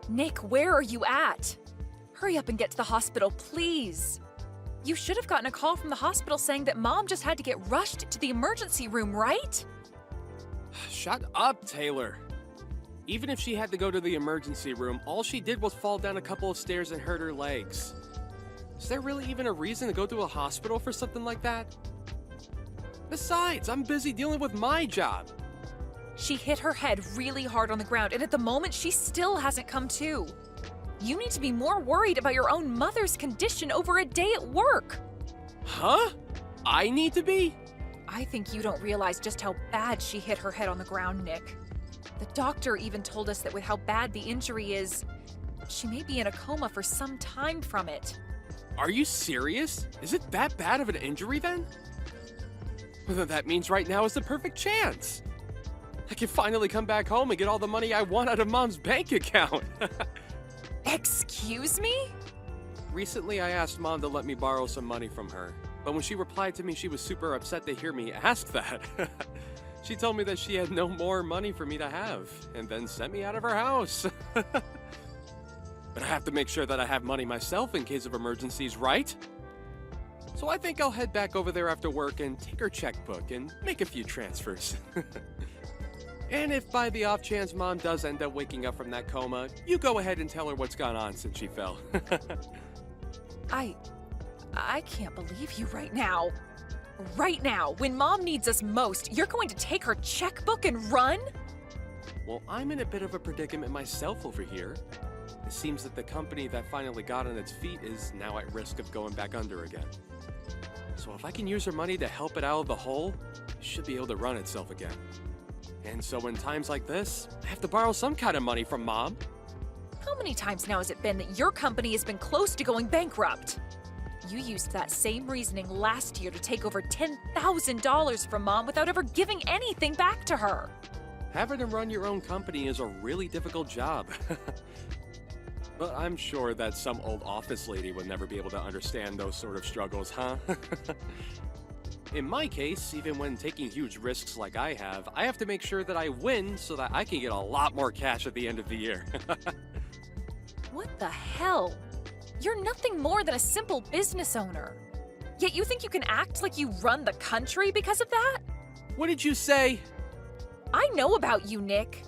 Nick, where are you at? Hurry up and get to the hospital, please. You should have gotten a call from the hospital saying that Mom just had to get rushed to the emergency room, right? Shut up, Taylor. Even if she had to go to the emergency room, all she did was fall down a couple of stairs and hurt her legs. Is there really even a reason to go to a hospital for something like that? Besides, I'm busy dealing with my job. She hit her head really hard on the ground, and at the moment, she still hasn't come to. You need to be more worried about your own mother's condition over a day at work. Huh? I need to be? I think you don't realize just how bad she hit her head on the ground, Nick. The doctor even told us that with how bad the injury is, she may be in a coma for some time from it. Are you serious? Is it that bad of an injury then? Well, that means right now is the perfect chance. I can finally come back home and get all the money I want out of Mom's bank account. Excuse me? Recently, I asked Mom to let me borrow some money from her, but when she replied to me, she was super upset to hear me ask that. She told me that she had no more money for me to have, and then sent me out of her house. But I have to make sure that I have money myself in case of emergencies, right? So I think I'll head back over there after work and take her checkbook and make a few transfers. And if by the off chance Mom does end up waking up from that coma, you go ahead and tell her what's gone on since she fell. I can't believe you right now. Right now, when Mom needs us most, you're going to take her checkbook and run? Well, I'm in a bit of a predicament myself over here. It seems that the company that finally got on its feet is now at risk of going back under again. So if I can use her money to help it out of the hole, it should be able to run itself again. And so in times like this, I have to borrow some kind of money from Mom. How many times now has it been that your company has been close to going bankrupt? You used that same reasoning last year to take over $10,000 from Mom without ever giving anything back to her. Having to run your own company is a really difficult job. But I'm sure that some old office lady would never be able to understand those sort of struggles, huh? In my case, even when taking huge risks like I have to make sure that I win so that I can get a lot more cash at the end of the year. What the hell? You're nothing more than a simple business owner. Yet you think you can act like you run the country because of that? What did you say? I know about you, Nick.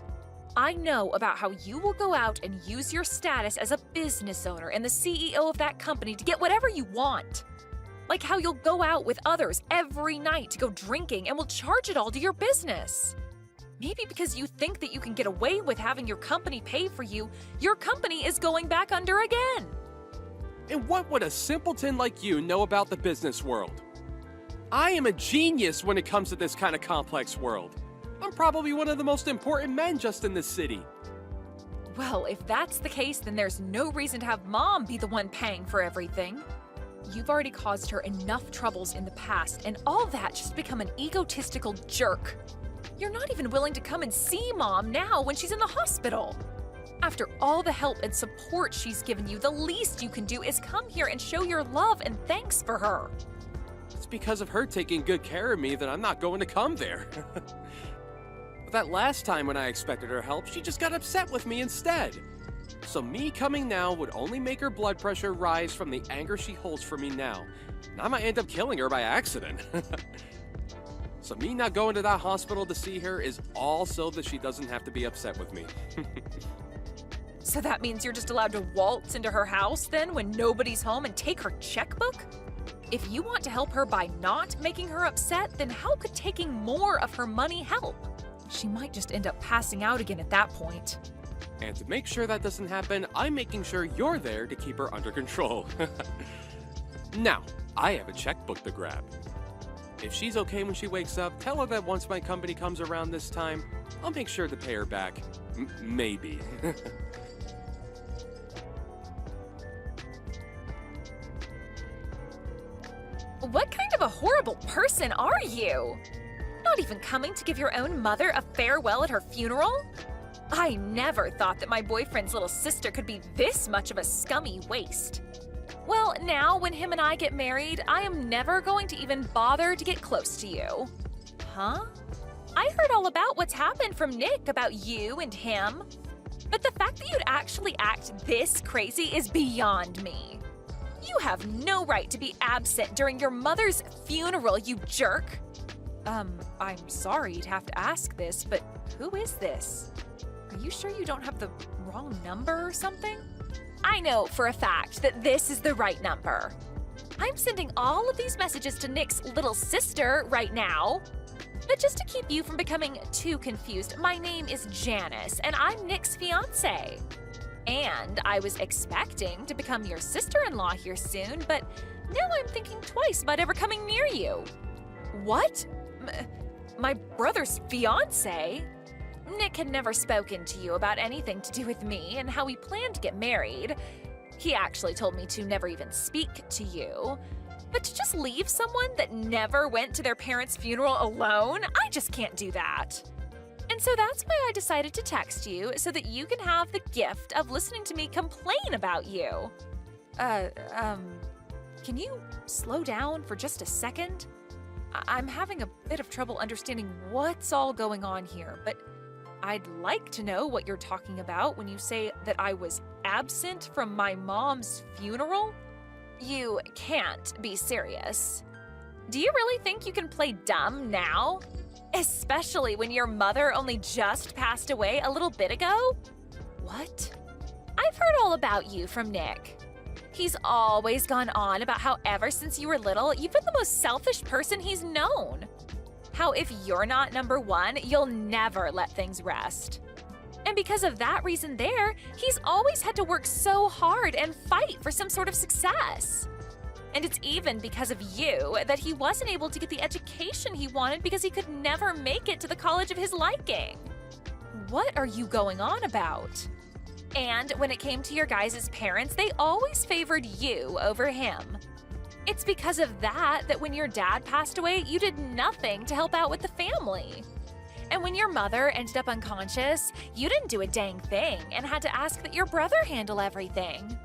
I know about how you will go out and use your status as a business owner and the CEO of that company to get whatever you want. Like how you'll go out with others every night to go drinking and will charge it all to your business. Maybe because you think that you can get away with having your company pay for you, your company is going back under again. And what would a simpleton like you know about the business world? I am a genius when it comes to this kind of complex world. I'm probably one of the most important men just in this city. Well, if that's the case, then there's no reason to have Mom be the one paying for everything. You've already caused her enough troubles in the past, and all that just become an egotistical jerk. You're not even willing to come and see Mom now when she's in the hospital. After all the help and support she's given you, the least you can do is come here and show your love and thanks for her. It's because of her taking good care of me that I'm not going to come there. But that last time when I expected her help, she just got upset with me instead. So me coming now would only make her blood pressure rise from the anger she holds for me now. And I might end up killing her by accident. So me not going to that hospital to see her is all so that she doesn't have to be upset with me. So that means you're just allowed to waltz into her house then when nobody's home and take her checkbook? If you want to help her by not making her upset, then how could taking more of her money help? She might just end up passing out again at that point. And to make sure that doesn't happen, I'm making sure you're there to keep her under control. Now, I have a checkbook to grab. If she's okay when she wakes up, tell her that once my company comes around this time, I'll make sure to pay her back. Maybe. What kind of a horrible person are you? Not even coming to give your own mother a farewell at her funeral? I never thought that my boyfriend's little sister could be this much of a scummy waste. Well, now when him and I get married, I am never going to even bother to get close to you. Huh? I heard all about what's happened from Nick about you and him. But the fact that you'd actually act this crazy is beyond me. You have no right to be absent during your mother's funeral, you jerk. I'm sorry to have to ask this, but who is this? Are you sure you don't have the wrong number or something? I know for a fact that this is the right number. I'm sending all of these messages to Nick's little sister right now. But just to keep you from becoming too confused, my name is Janice, and I'm Nick's fiancé. And I was expecting to become your sister-in-law here soon, but now I'm thinking twice about ever coming near you. What? My brother's fiancé? Nick had never spoken to you about anything to do with me and how we planned to get married. He actually told me to never even speak to you. But to just leave someone that never went to their parents' funeral alone, I just can't do that. And so that's why I decided to text you so that you can have the gift of listening to me complain about you. Can you slow down for just a second? I'm having a bit of trouble understanding what's all going on here, but I'd like to know what you're talking about when you say that I was absent from my mom's funeral. You can't be serious. Do you really think you can play dumb now? Especially when your mother only just passed away a little bit ago? What? I've heard all about you from Nick. He's always gone on about how ever since you were little, you've been the most selfish person he's known. How if you're not number one, you'll never let things rest. And because of that reason there, he's always had to work so hard and fight for some sort of success. And it's even because of you that he wasn't able to get the education he wanted because he could never make it to the college of his liking. What are you going on about? And when it came to your guys' parents, they always favored you over him. It's because of that that when your dad passed away, you did nothing to help out with the family. And when your mother ended up unconscious, you didn't do a dang thing and had to ask that your brother handle everything.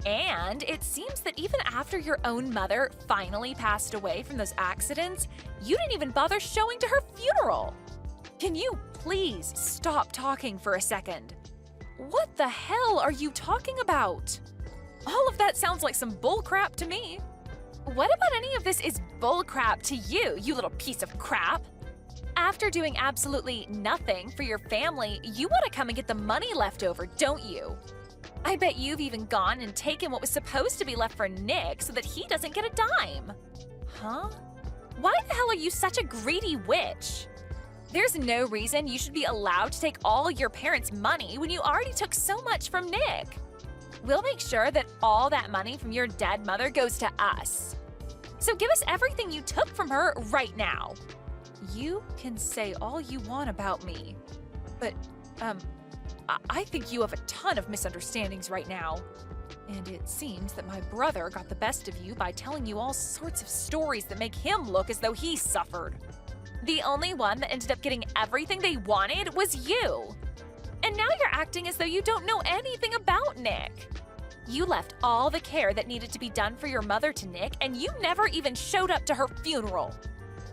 And it seems that even after your own mother finally passed away from those accidents, you didn't even bother showing to her funeral. Can you please stop talking for a second? What the hell are you talking about? All of that sounds like some bullcrap to me. What about any of this is bullcrap to you, you little piece of crap? After doing absolutely nothing for your family, you want to come and get the money left over, don't you? I bet you've even gone and taken what was supposed to be left for Nick so that he doesn't get a dime. Huh? Why the hell are you such a greedy witch? There's no reason you should be allowed to take all your parents' money when you already took so much from Nick. We'll make sure that all that money from your dead mother goes to us. So give us everything you took from her right now. You can say all you want about me, but, I think you have a ton of misunderstandings right now. And it seems that my brother got the best of you by telling you all sorts of stories that make him look as though he suffered. The only one that ended up getting everything they wanted was you. And now you're acting as though you don't know anything about Nick. You left all the care that needed to be done for your mother to Nick, and you never even showed up to her funeral.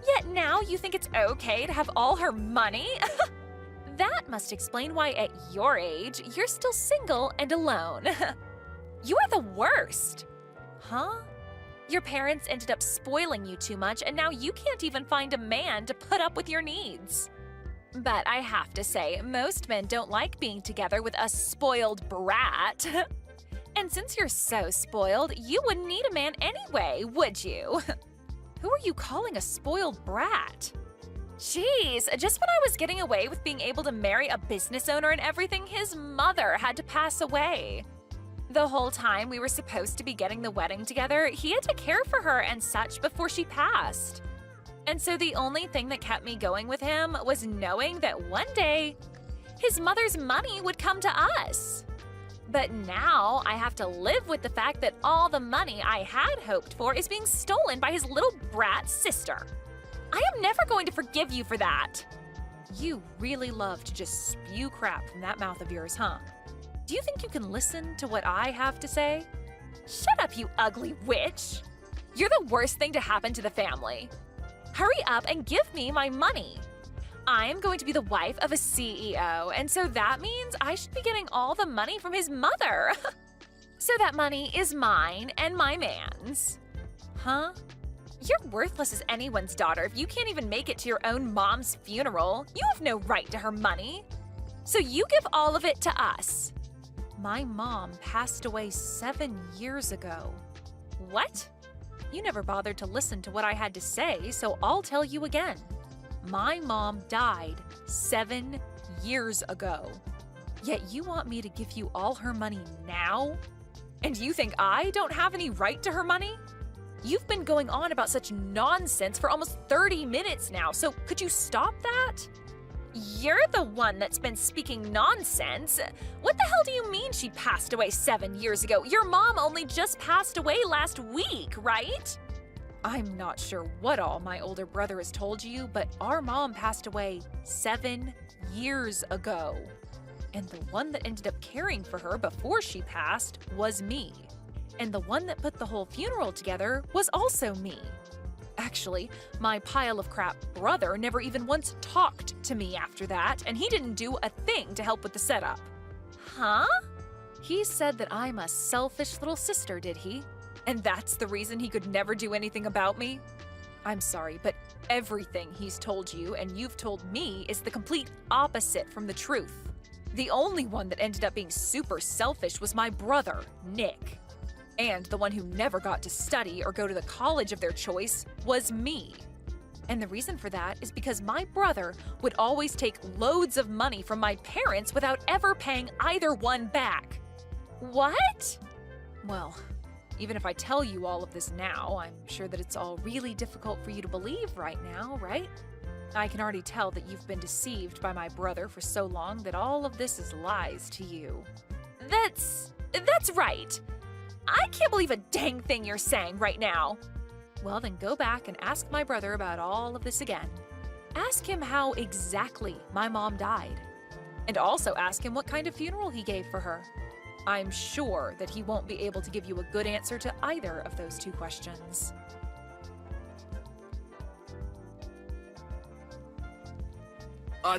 Yet now you think it's okay to have all her money? That must explain why at your age, you're still single and alone. You are the worst. Huh? Your parents ended up spoiling you too much, and now you can't even find a man to put up with your needs. But I have to say, most men don't like being together with a spoiled brat. And since you're so spoiled, you wouldn't need a man anyway, would you? Who are you calling a spoiled brat? Jeez, just when I was getting away with being able to marry a business owner and everything, his mother had to pass away. The whole time we were supposed to be getting the wedding together, he had to care for her and such before she passed. And so the only thing that kept me going with him was knowing that one day, his mother's money would come to us. But now I have to live with the fact that all the money I had hoped for is being stolen by his little brat sister. I am never going to forgive you for that. You really love to just spew crap from that mouth of yours, huh? Do you think you can listen to what I have to say? Shut up, you ugly witch! You're the worst thing to happen to the family. Hurry up and give me my money. I'm going to be the wife of a CEO, and so that means I should be getting all the money from his mother. So that money is mine and my man's. Huh? You're worthless as anyone's daughter if you can't even make it to your own mom's funeral. You have no right to her money. So you give all of it to us. My mom passed away 7 years ago. What? You never bothered to listen to what I had to say, so I'll tell you again. My mom died 7 years ago. Yet you want me to give you all her money now? And you think I don't have any right to her money? You've been going on about such nonsense for almost 30 minutes now, so could you stop that? You're the one that's been speaking nonsense. What the hell do you mean she passed away 7 years ago? Your mom only just passed away last week, right? I'm not sure what all my older brother has told you, but our mom passed away 7 years ago. And the one that ended up caring for her before she passed was me. And the one that put the whole funeral together was also me. Actually, my pile of crap brother never even once talked to me after that, and he didn't do a thing to help with the setup. Huh? He said that I'm a selfish little sister, did he? And that's the reason he could never do anything about me? I'm sorry, but everything he's told you and you've told me is the complete opposite from the truth. The only one that ended up being super selfish was my brother, Nick. And the one who never got to study or go to the college of their choice was me. And the reason for that is because my brother would always take loads of money from my parents without ever paying either one back. What? Well, even if I tell you all of this now, I'm sure that it's all really difficult for you to believe right now, right? I can already tell that you've been deceived by my brother for so long that all of this is lies to you. That's right. I can't believe a dang thing you're saying right now. Well, then go back and ask my brother about all of this again. Ask him how exactly my mom died. And also ask him what kind of funeral he gave for her. I'm sure that he won't be able to give you a good answer to either of those two questions.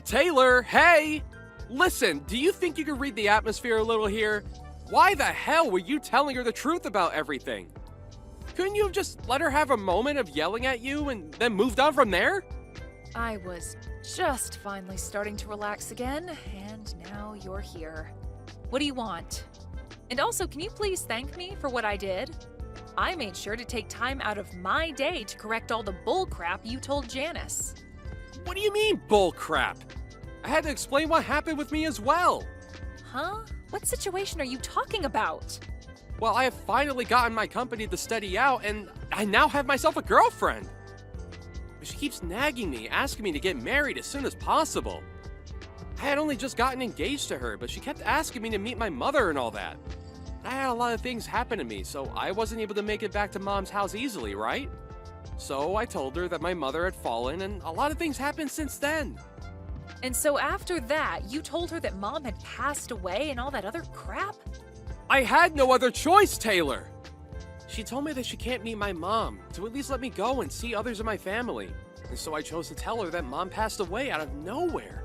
Taylor, hey! Listen, do you think you can read the atmosphere a little here? Why the hell were you telling her the truth about everything? Couldn't you have just let her have a moment of yelling at you and then moved on from there? I was just finally starting to relax again, and now you're here. What do you want? And also, can you please thank me for what I did? I made sure to take time out of my day to correct all the bull crap you told Janice. What do you mean, bull crap? I had to explain what happened with me as well. Huh? What situation are you talking about? Well, I have finally gotten my company to steady out, and I now have myself a girlfriend. But she keeps nagging me, asking me to get married as soon as possible. I had only just gotten engaged to her, but she kept asking me to meet my mother and all that. I had a lot of things happen to me, so I wasn't able to make it back to Mom's house easily, right? So I told her that my mother had fallen, and a lot of things happened since then. And so after that, you told her that Mom had passed away and all that other crap? I had no other choice, Taylor! She told me that she can't meet my mom, to at least let me go and see others in my family. And so I chose to tell her that Mom passed away out of nowhere.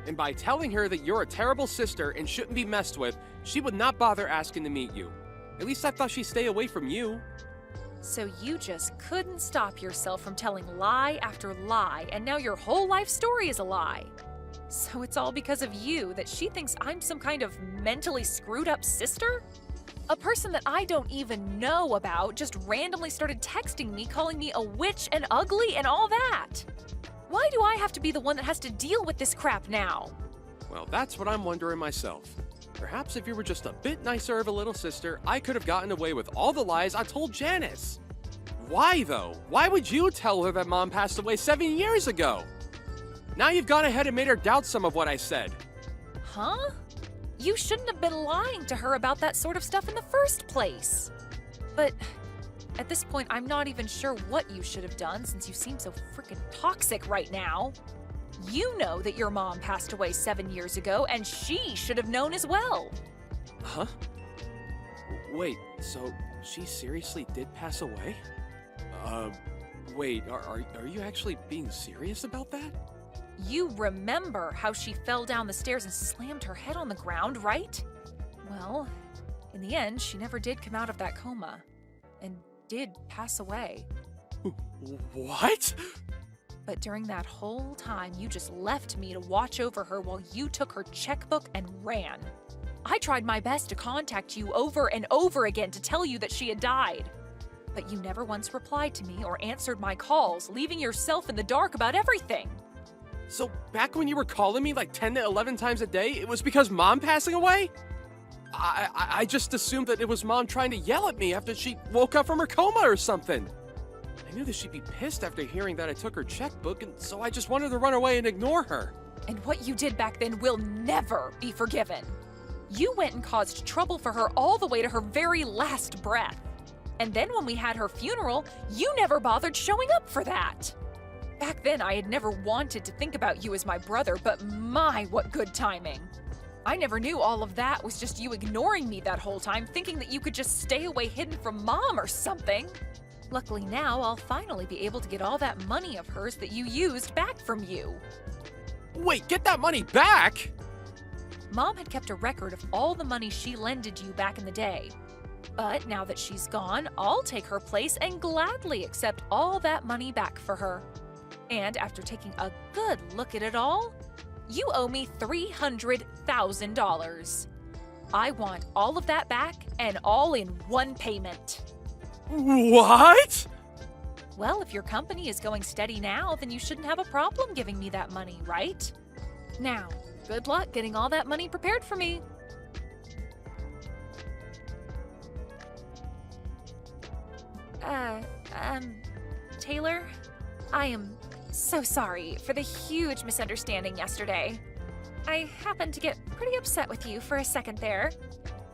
And by telling her that you're a terrible sister and shouldn't be messed with, she would not bother asking to meet you. At least I thought she'd stay away from you. So you just couldn't stop yourself from telling lie after lie, and now your whole life story is a lie. So it's all because of you that she thinks I'm some kind of mentally screwed up sister? A person that I don't even know about just randomly started texting me, calling me a witch and ugly and all that. Why do I have to be the one that has to deal with this crap now? Well, that's what I'm wondering myself. Perhaps if you were just a bit nicer of a little sister, I could have gotten away with all the lies I told Janice. Why, though? Why would you tell her that Mom passed away 7 years ago? Now you've gone ahead and made her doubt some of what I said. Huh? You shouldn't have been lying to her about that sort of stuff in the first place. But at this point, I'm not even sure what you should have done since you seem so freaking toxic right now. You know that your mom passed away 7 years ago, and she should have known as well. Huh? Wait, so she seriously did pass away? Wait, are you actually being serious about that? You remember how she fell down the stairs and slammed her head on the ground, right? Well, in the end, she never did come out of that coma and did pass away. What? But during that whole time, you just left me to watch over her while you took her checkbook and ran. I tried my best to contact you over and over again to tell you that she had died. But you never once replied to me or answered my calls, leaving yourself in the dark about everything. So back when you were calling me like 10 to 11 times a day, it was because Mom passing away? I just assumed that it was Mom trying to yell at me after she woke up from her coma or something. I knew that she'd be pissed after hearing that I took her checkbook, and so I just wanted to run away and ignore her. And what you did back then will never be forgiven. You went and caused trouble for her all the way to her very last breath. And then when we had her funeral, you never bothered showing up for that. Back then, I had never wanted to think about you as my brother, but my, what good timing. I never knew all of that was just you ignoring me that whole time, thinking that you could just stay away hidden from Mom or something. Luckily now, I'll finally be able to get all that money of hers that you used back from you. Wait, get that money back? Mom had kept a record of all the money she lended you back in the day. But now that she's gone, I'll take her place and gladly accept all that money back for her. And after taking a good look at it all, you owe me $300,000. I want all of that back and all in one payment. What? Well, if your company is going steady now, then you shouldn't have a problem giving me that money, right? Now, good luck getting all that money prepared for me. Taylor, I am so sorry for the huge misunderstanding yesterday. I happened to get pretty upset with you for a second there.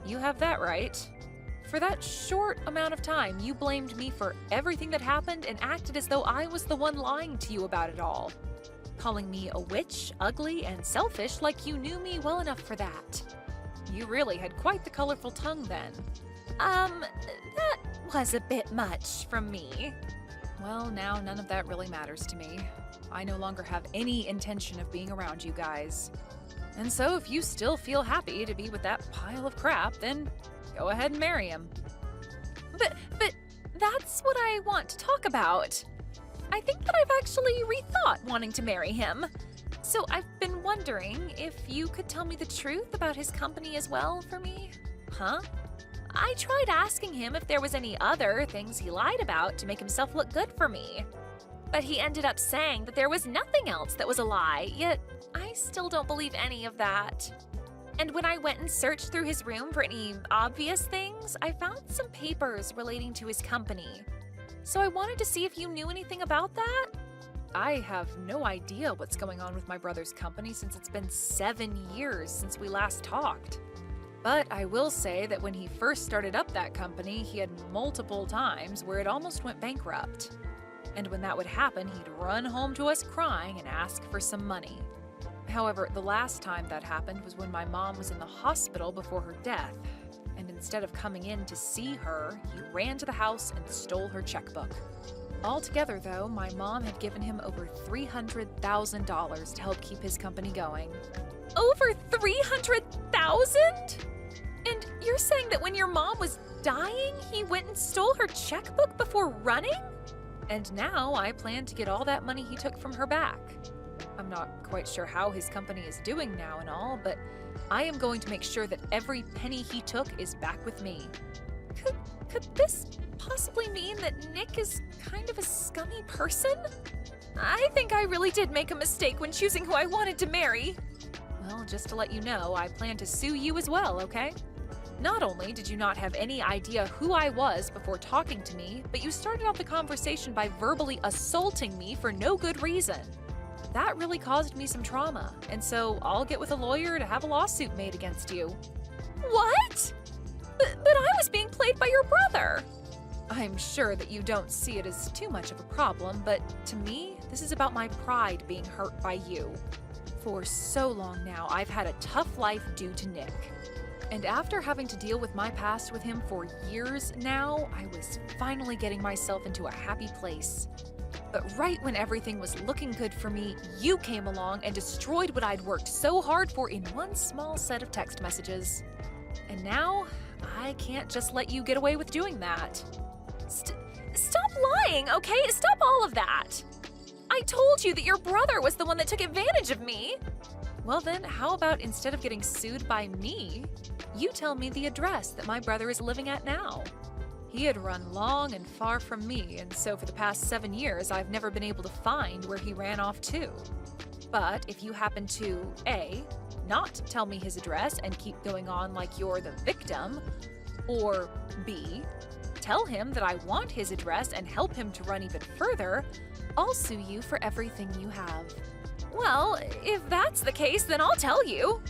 You have that right. For that short amount of time, you blamed me for everything that happened and acted as though I was the one lying to you about it all. Calling me a witch, ugly, and selfish like you knew me well enough for that. You really had quite the colorful tongue then. That was a bit much from me. Well, now none of that really matters to me. I no longer have any intention of being around you guys. And so if you still feel happy to be with that pile of crap, then go ahead and marry him. But that's what I want to talk about. I think that I've actually rethought wanting to marry him. So I've been wondering if you could tell me the truth about his company as well for me? Huh? I tried asking him if there was any other things he lied about to make himself look good for me. But he ended up saying that there was nothing else that was a lie, yet I still don't believe any of that. And when I went and searched through his room for any obvious things, I found some papers relating to his company. So I wanted to see if you knew anything about that. I have no idea what's going on with my brother's company since it's been 7 years since we last talked. But I will say that when he first started up that company, he had multiple times where it almost went bankrupt. And when that would happen, he'd run home to us crying and ask for some money. However, the last time that happened was when my mom was in the hospital before her death. And instead of coming in to see her, he ran to the house and stole her checkbook. Altogether, though, my mom had given him over $300,000 to help keep his company going. Over $300,000? And you're saying that when your mom was dying, he went and stole her checkbook before running? And now I plan to get all that money he took from her back. I'm not quite sure how his company is doing now and all, but I am going to make sure that every penny he took is back with me. Could this possibly mean that Nick is kind of a scummy person? I think I really did make a mistake when choosing who I wanted to marry. Well, just to let you know, I plan to sue you as well, okay? Not only did you not have any idea who I was before talking to me, but you started off the conversation by verbally assaulting me for no good reason. That really caused me some trauma, and so I'll get with a lawyer to have a lawsuit made against you. What? But I was being played by your brother. I'm sure that you don't see it as too much of a problem, but to me, this is about my pride being hurt by you. For so long now, I've had a tough life due to Nick. And after having to deal with my past with him for years now, I was finally getting myself into a happy place. But right when everything was looking good for me, you came along and destroyed what I'd worked so hard for in one small set of text messages. And now, I can't just let you get away with doing that. Stop lying, okay? Stop all of that! I told you that your brother was the one that took advantage of me! Well then, how about instead of getting sued by me, you tell me the address that my brother is living at now? He had run long and far from me, and so for the past 7 years, I've never been able to find where he ran off to. But if you happen to, A, not tell me his address and keep going on like you're the victim, or B, tell him that I want his address and help him to run even further, I'll sue you for everything you have. Well, if that's the case, then I'll tell you.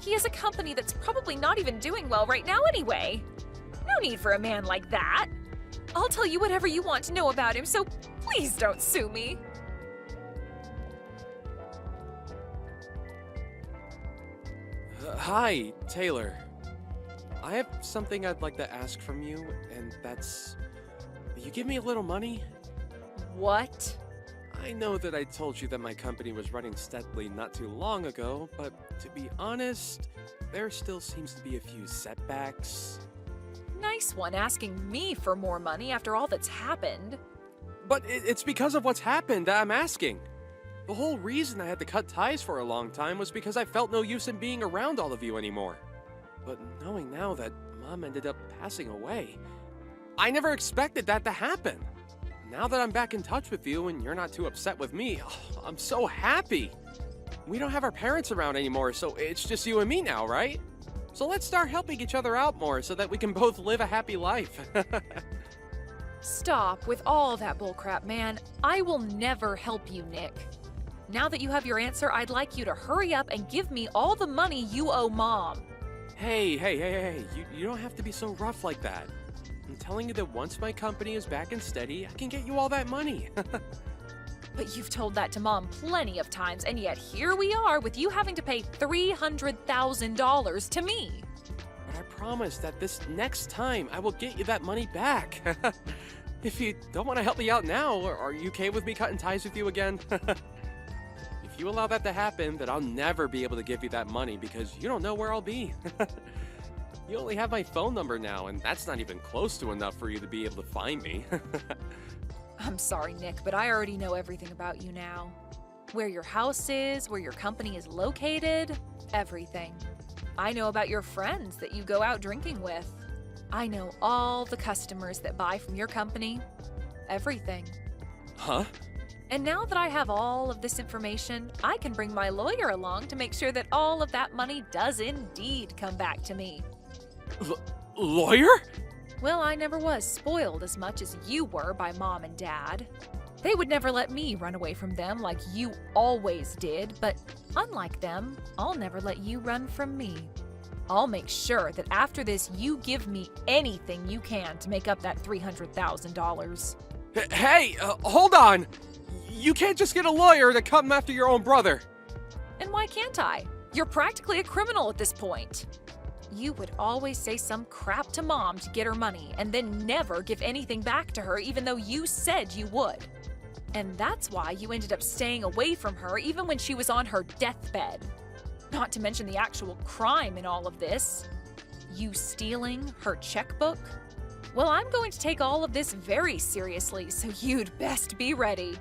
He has a company that's probably not even doing well right now anyway. No need for a man like that. I'll tell you whatever you want to know about him, so please don't sue me. Hi, Taylor. I have something I'd like to ask from you, and that's... You give me a little money? What? I know that I told you that my company was running steadily not too long ago, but to be honest, there still seems to be a few setbacks. Nice one asking me for more money after all that's happened. But it's because of what's happened that I'm asking. The whole reason I had to cut ties for a long time was because I felt no use in being around all of you anymore. But knowing now that Mom ended up passing away, I never expected that to happen. Now that I'm back in touch with you and you're not too upset with me, I'm so happy. We don't have our parents around anymore, so it's just you and me now, right? So let's start helping each other out more so that we can both live a happy life. Stop with all that bullcrap, man. I will never help you, Nick. Now that you have your answer, I'd like you to hurry up and give me all the money you owe Mom. Hey, you don't have to be so rough like that. I'm telling you that once my company is back and steady, I can get you all that money. But you've told that to Mom plenty of times, and yet here we are with you having to pay $300,000 to me. But I promise that this next time I will get you that money back. If you don't want to help me out now, are you okay with me cutting ties with you again? If you allow that to happen, then I'll never be able to give you that money because you don't know where I'll be. You only have my phone number now, and that's not even close to enough for you to be able to find me. I'm sorry, Nick, but I already know everything about you now. Where your house is, where your company is located, everything. I know about your friends that you go out drinking with. I know all the customers that buy from your company. Everything. Huh? And now that I have all of this information, I can bring my lawyer along to make sure that all of that money does indeed come back to me. Lawyer? Well, I never was spoiled as much as you were by Mom and Dad. They would never let me run away from them like you always did, but unlike them, I'll never let you run from me. I'll make sure that after this you give me anything you can to make up that $300,000. Hey, hold on! You can't just get a lawyer to come after your own brother. And why can't I? You're practically a criminal at this point. You would always say some crap to Mom to get her money and then never give anything back to her even though you said you would. And that's why you ended up staying away from her even when she was on her deathbed. Not to mention the actual crime in all of this. You stealing her checkbook? Well, I'm going to take all of this very seriously, so you'd best be ready.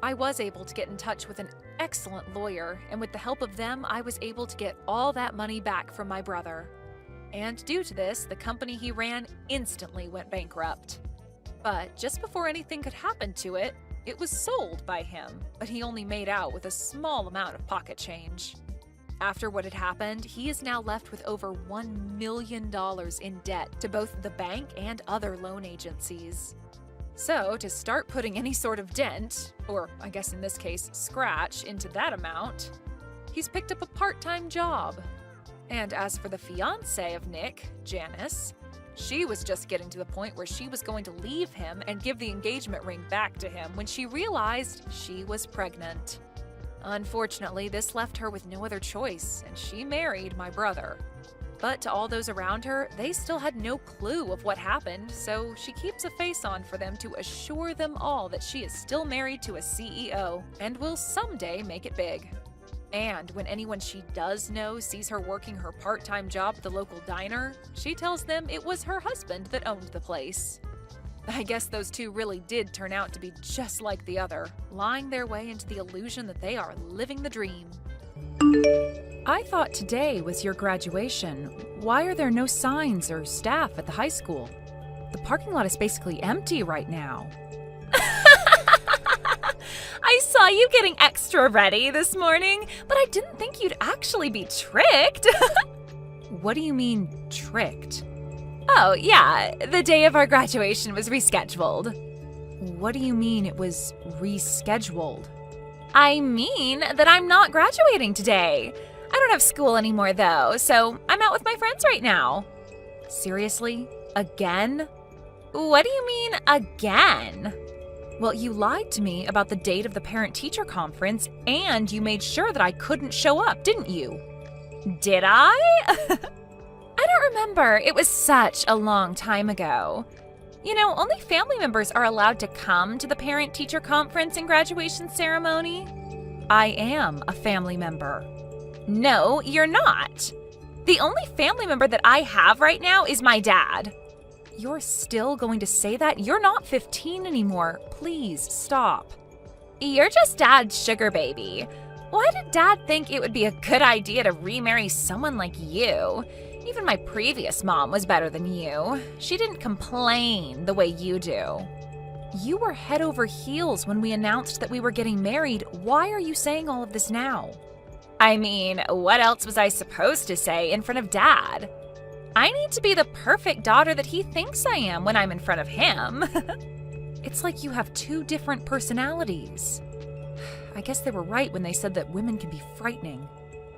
I was able to get in touch with an excellent lawyer, and with the help of them, I was able to get all that money back from my brother. And due to this, the company he ran instantly went bankrupt. But just before anything could happen to it, it was sold by him, but he only made out with a small amount of pocket change. After what had happened, he is now left with over $1 million in debt to both the bank and other loan agencies. So, to start putting any sort of dent, or I guess in this case, scratch, into that amount, he's picked up a part-time job. And as for the fiancé of Nick, Janice, she was just getting to the point where she was going to leave him and give the engagement ring back to him when she realized she was pregnant. Unfortunately, this left her with no other choice, and she married my brother. But to all those around her, they still had no clue of what happened, so she keeps a face on for them to assure them all that she is still married to a CEO and will someday make it big. And when anyone she does know sees her working her part-time job at the local diner, she tells them it was her husband that owned the place. I guess those two really did turn out to be just like the other, lying their way into the illusion that they are living the dream. I thought today was your graduation. Why are there no signs or staff at the high school? The parking lot is basically empty right now. I saw you getting extra ready this morning, but I didn't think you'd actually be tricked. What do you mean, tricked? Oh, yeah, the day of our graduation was rescheduled. What do you mean it was rescheduled? I mean that I'm not graduating today. I don't have school anymore, though, so I'm out with my friends right now. Seriously? Again? What do you mean, again? Well, you lied to me about the date of the parent-teacher conference, and you made sure that I couldn't show up, didn't you? Did I? I don't remember. It was such a long time ago. You know, only family members are allowed to come to the parent-teacher conference and graduation ceremony. I am a family member. No, you're not. The only family member that I have right now is my dad. You're still going to say that? You're not 15 anymore. Please, stop. You're just Dad's sugar baby. Why did Dad think it would be a good idea to remarry someone like you? Even my previous mom was better than you. She didn't complain the way you do. You were head over heels when we announced that we were getting married. Why are you saying all of this now? I mean, what else was I supposed to say in front of Dad? I need to be the perfect daughter that he thinks I am when I'm in front of him. It's like you have two different personalities. I guess they were right when they said that women can be frightening.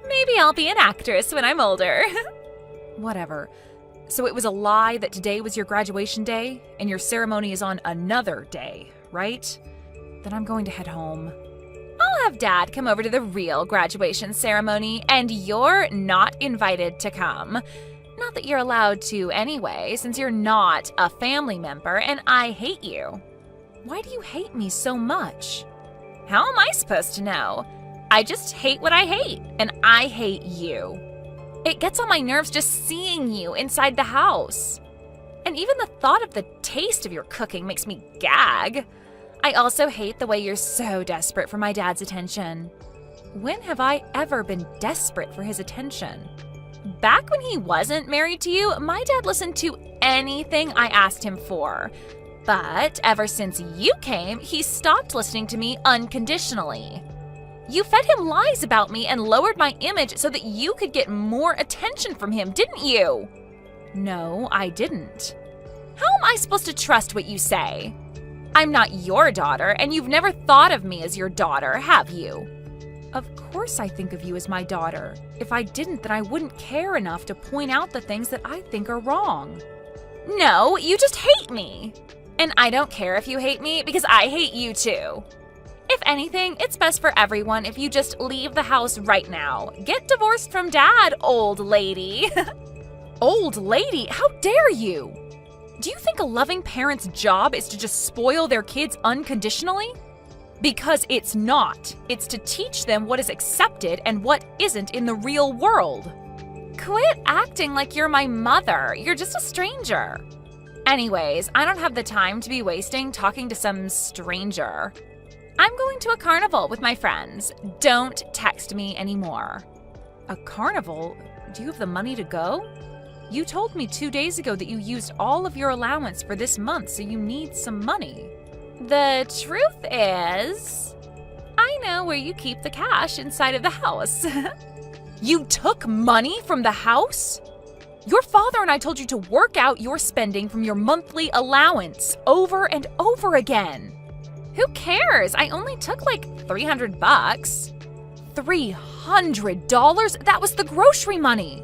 Maybe I'll be an actress when I'm older. Whatever. So it was a lie that today was your graduation day, and your ceremony is on another day, right? Then I'm going to head home. I'll have Dad come over to the real graduation ceremony, and you're not invited to come. Not that you're allowed to anyway, since you're not a family member, and I hate you. Why do you hate me so much? How am I supposed to know? I just hate what I hate, and I hate you. It gets on my nerves just seeing you inside the house. And even the thought of the taste of your cooking makes me gag. I also hate the way you're so desperate for my dad's attention. When have I ever been desperate for his attention? Back when he wasn't married to you, my dad listened to anything I asked him for. But ever since you came, he stopped listening to me unconditionally. You fed him lies about me and lowered my image so that you could get more attention from him, didn't you? No, I didn't. How am I supposed to trust what you say? I'm not your daughter, and you've never thought of me as your daughter, have you? Of course I think of you as my daughter. If I didn't, then I wouldn't care enough to point out the things that I think are wrong. No, you just hate me. And I don't care if you hate me because I hate you too. If anything, it's best for everyone if you just leave the house right now. Get divorced from Dad, old lady. Old lady? How dare you? Do you think a loving parent's job is to just spoil their kids unconditionally? Because it's not. It's to teach them what is accepted and what isn't in the real world. Quit acting like you're my mother. You're just a stranger. Anyways, I don't have the time to be wasting talking to some stranger. I'm going to a carnival with my friends. Don't text me anymore. A carnival? Do you have the money to go? You told me 2 days ago that you used all of your allowance for this month, so you need some money. The truth is, I know where you keep the cash inside of the house. You took money from the house? Your father and I told you to work out your spending from your monthly allowance over and over again. Who cares? I only took like $300. $300? That was the grocery money.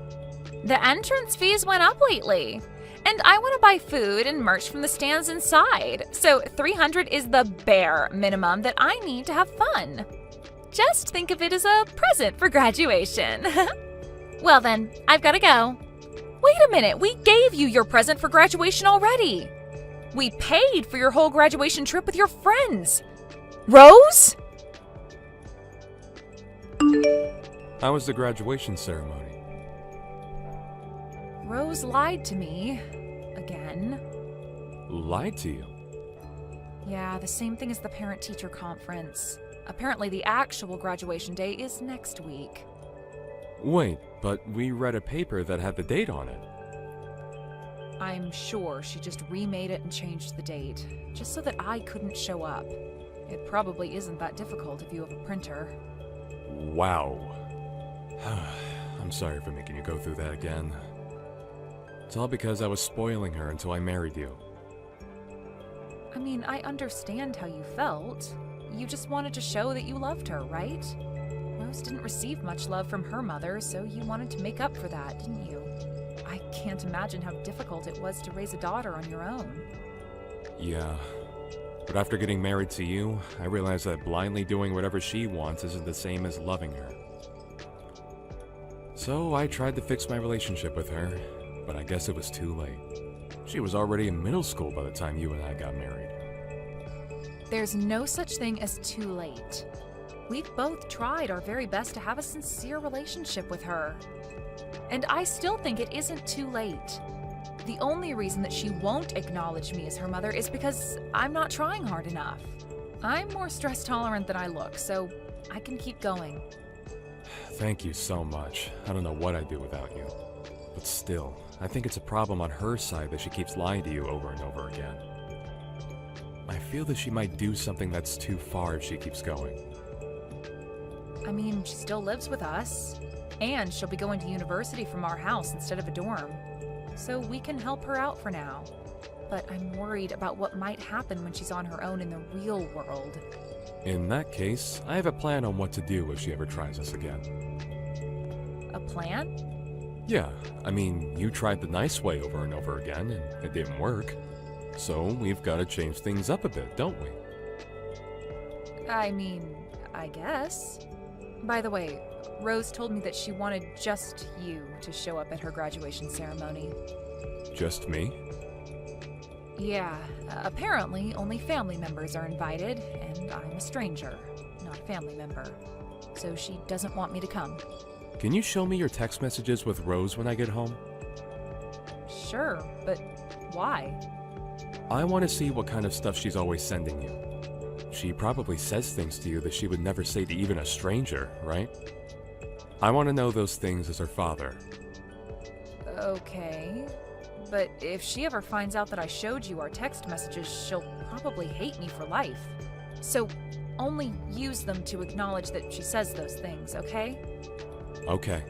The entrance fees went up lately. And I want to buy food and merch from the stands inside. So $300 is the bare minimum that I need to have fun. Just think of it as a present for graduation. Well then, I've got to go. Wait a minute, we gave you your present for graduation already. We paid for your whole graduation trip with your friends. Rose? How was the graduation ceremony? Rose lied to me. Again. Lied to you? Yeah, the same thing as the parent-teacher conference. Apparently the actual graduation day is next week. Wait, but we read a paper that had the date on it. I'm sure she just remade it and changed the date, just so that I couldn't show up. It probably isn't that difficult if you have a printer. Wow. I'm sorry for making you go through that again. It's all because I was spoiling her until I married you. I mean, I understand how you felt. You just wanted to show that you loved her, right? Rose didn't receive much love from her mother, so you wanted to make up for that, didn't you? I can't imagine how difficult it was to raise a daughter on your own. Yeah. But after getting married to you, I realized that blindly doing whatever she wants isn't the same as loving her. So I tried to fix my relationship with her, but I guess it was too late. She was already in middle school by the time you and I got married. There's no such thing as too late. We've both tried our very best to have a sincere relationship with her. And I still think it isn't too late. The only reason that she won't acknowledge me as her mother is because I'm not trying hard enough. I'm more stress tolerant than I look, so I can keep going. Thank you so much. I don't know what I'd do without you. But still, I think it's a problem on her side that she keeps lying to you over and over again. I feel that she might do something that's too far if she keeps going. I mean, she still lives with us, and she'll be going to university from our house instead of a dorm. So we can help her out for now. But I'm worried about what might happen when she's on her own in the real world. In that case, I have a plan on what to do if she ever tries us again. A plan? Yeah, I mean, you tried the nice way over and over again, and it didn't work. So we've got to change things up a bit, don't we? I mean, I guess. By the way, Rose told me that she wanted just you to show up at her graduation ceremony. Just me? Yeah, apparently only family members are invited, and I'm a stranger, not a family member. So she doesn't want me to come. Can you show me your text messages with Rose when I get home? Sure, but why? I want to see what kind of stuff she's always sending you. She probably says things to you that she would never say to even a stranger, right? I want to know those things as her father. Okay, but if she ever finds out that I showed you our text messages, she'll probably hate me for life. So only use them to acknowledge that she says those things, okay? Okay.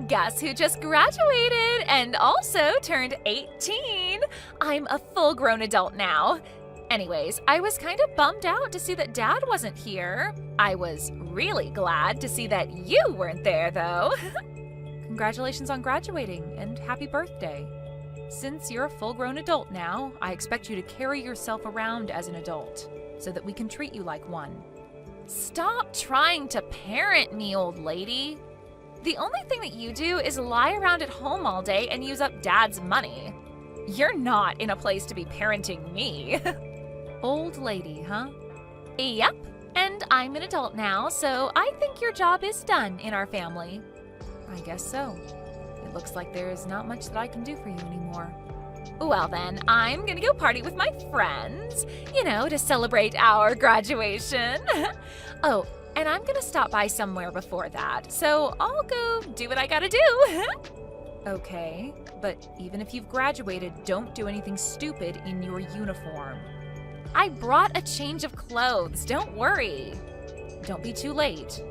Guess who just graduated and also turned 18? I'm a full-grown adult now. Anyways, I was kind of bummed out to see that Dad wasn't here. I was really glad to see that you weren't there, though. Congratulations on graduating, and happy birthday. Since you're a full-grown adult now, I expect you to carry yourself around as an adult, so that we can treat you like one. Stop trying to parent me, old lady. The only thing that you do is lie around at home all day and use up Dad's money. You're not in a place to be parenting me. Old lady, huh? Yep, and I'm an adult now, so I think your job is done in our family. I guess so. It looks like there's not much that I can do for you anymore. Well then, I'm gonna go party with my friends, to celebrate our graduation. Oh, and I'm gonna stop by somewhere before that, so I'll go do what I gotta do. Okay, but even if you've graduated, don't do anything stupid in your uniform. I brought a change of clothes, don't worry. Don't be too late.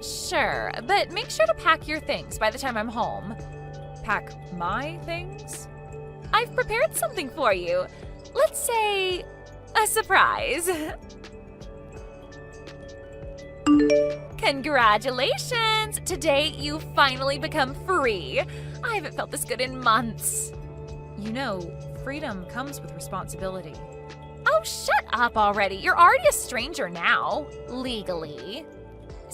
Sure, but make sure to pack your things by the time I'm home. Pack my things? I've prepared something for you. Let's say a surprise. Congratulations! Today you finally become free. I haven't felt this good in months. Freedom comes with responsibility. Oh, shut up already. You're already a stranger now, legally.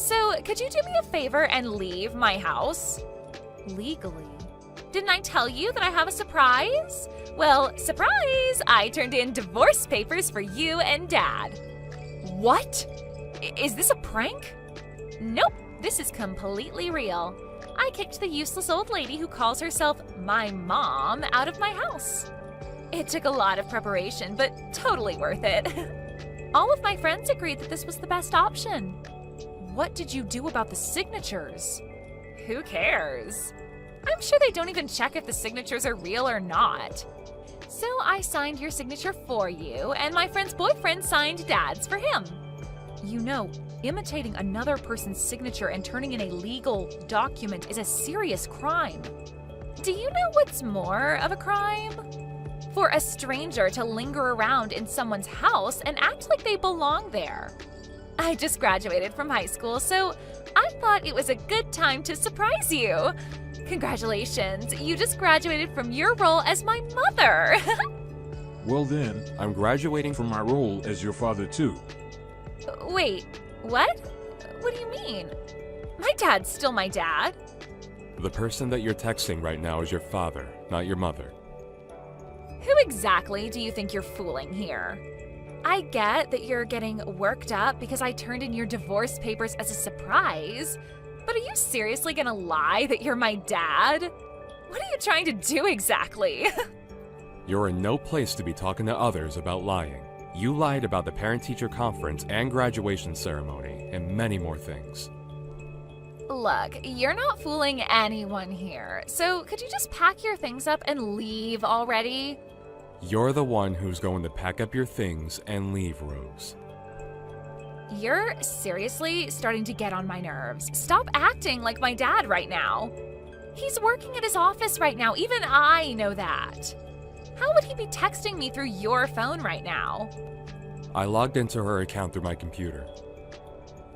So, could you do me a favor and leave my house? Legally. Didn't I tell you that I have a surprise? Well, surprise! I turned in divorce papers for you and Dad. What? Is this a prank? Nope, this is completely real. I kicked the useless old lady who calls herself my mom out of my house. It took a lot of preparation, but totally worth it. All of my friends agreed that this was the best option. What did you do about the signatures? Who cares? I'm sure they don't even check if the signatures are real or not. So I signed your signature for you, and my friend's boyfriend signed Dad's for him. You know, imitating another person's signature and turning in a legal document is a serious crime. Do you know what's more of a crime? For a stranger to linger around in someone's house and act like they belong there. I just graduated from high school, so I thought it was a good time to surprise you. Congratulations, you just graduated from your role as my mother. Well then, I'm graduating from my role as your father too. Wait, what? What do you mean? My dad's still my dad. The person that you're texting right now is your father, not your mother. Who exactly do you think you're fooling here? I get that you're getting worked up because I turned in your divorce papers as a surprise, but are you seriously gonna lie that you're my dad? What are you trying to do exactly? You're in no place to be talking to others about lying. You lied about the parent-teacher conference and graduation ceremony, and many more things. Look, you're not fooling anyone here, so could you just pack your things up and leave already? You're the one who's going to pack up your things and leave, Rose. You're seriously starting to get on my nerves. Stop acting like my dad right now. He's working at his office right now, even I know that. How would he be texting me through your phone right now? I logged into her account through my computer.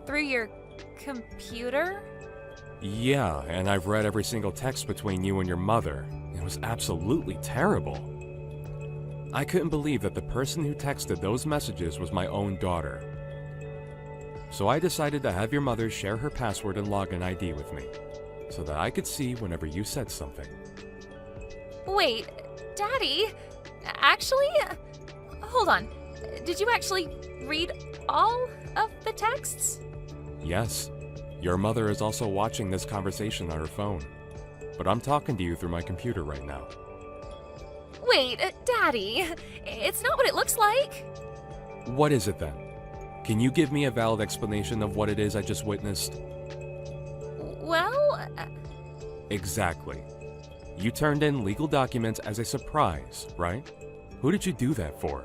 Through your computer? Yeah, and I've read every single text between you and your mother. It was absolutely terrible. I couldn't believe that the person who texted those messages was my own daughter. So I decided to have your mother share her password and login ID with me, so that I could see whenever you said something. Wait, Daddy, actually, hold on. Did you actually read all of the texts? Yes, your mother is also watching this conversation on her phone, but I'm talking to you through my computer right now. Wait, Daddy, it's not what it looks like. What is it then? Can you give me a valid explanation of what it is I just witnessed? Well... Exactly. You turned in legal documents as a surprise, right? Who did you do that for?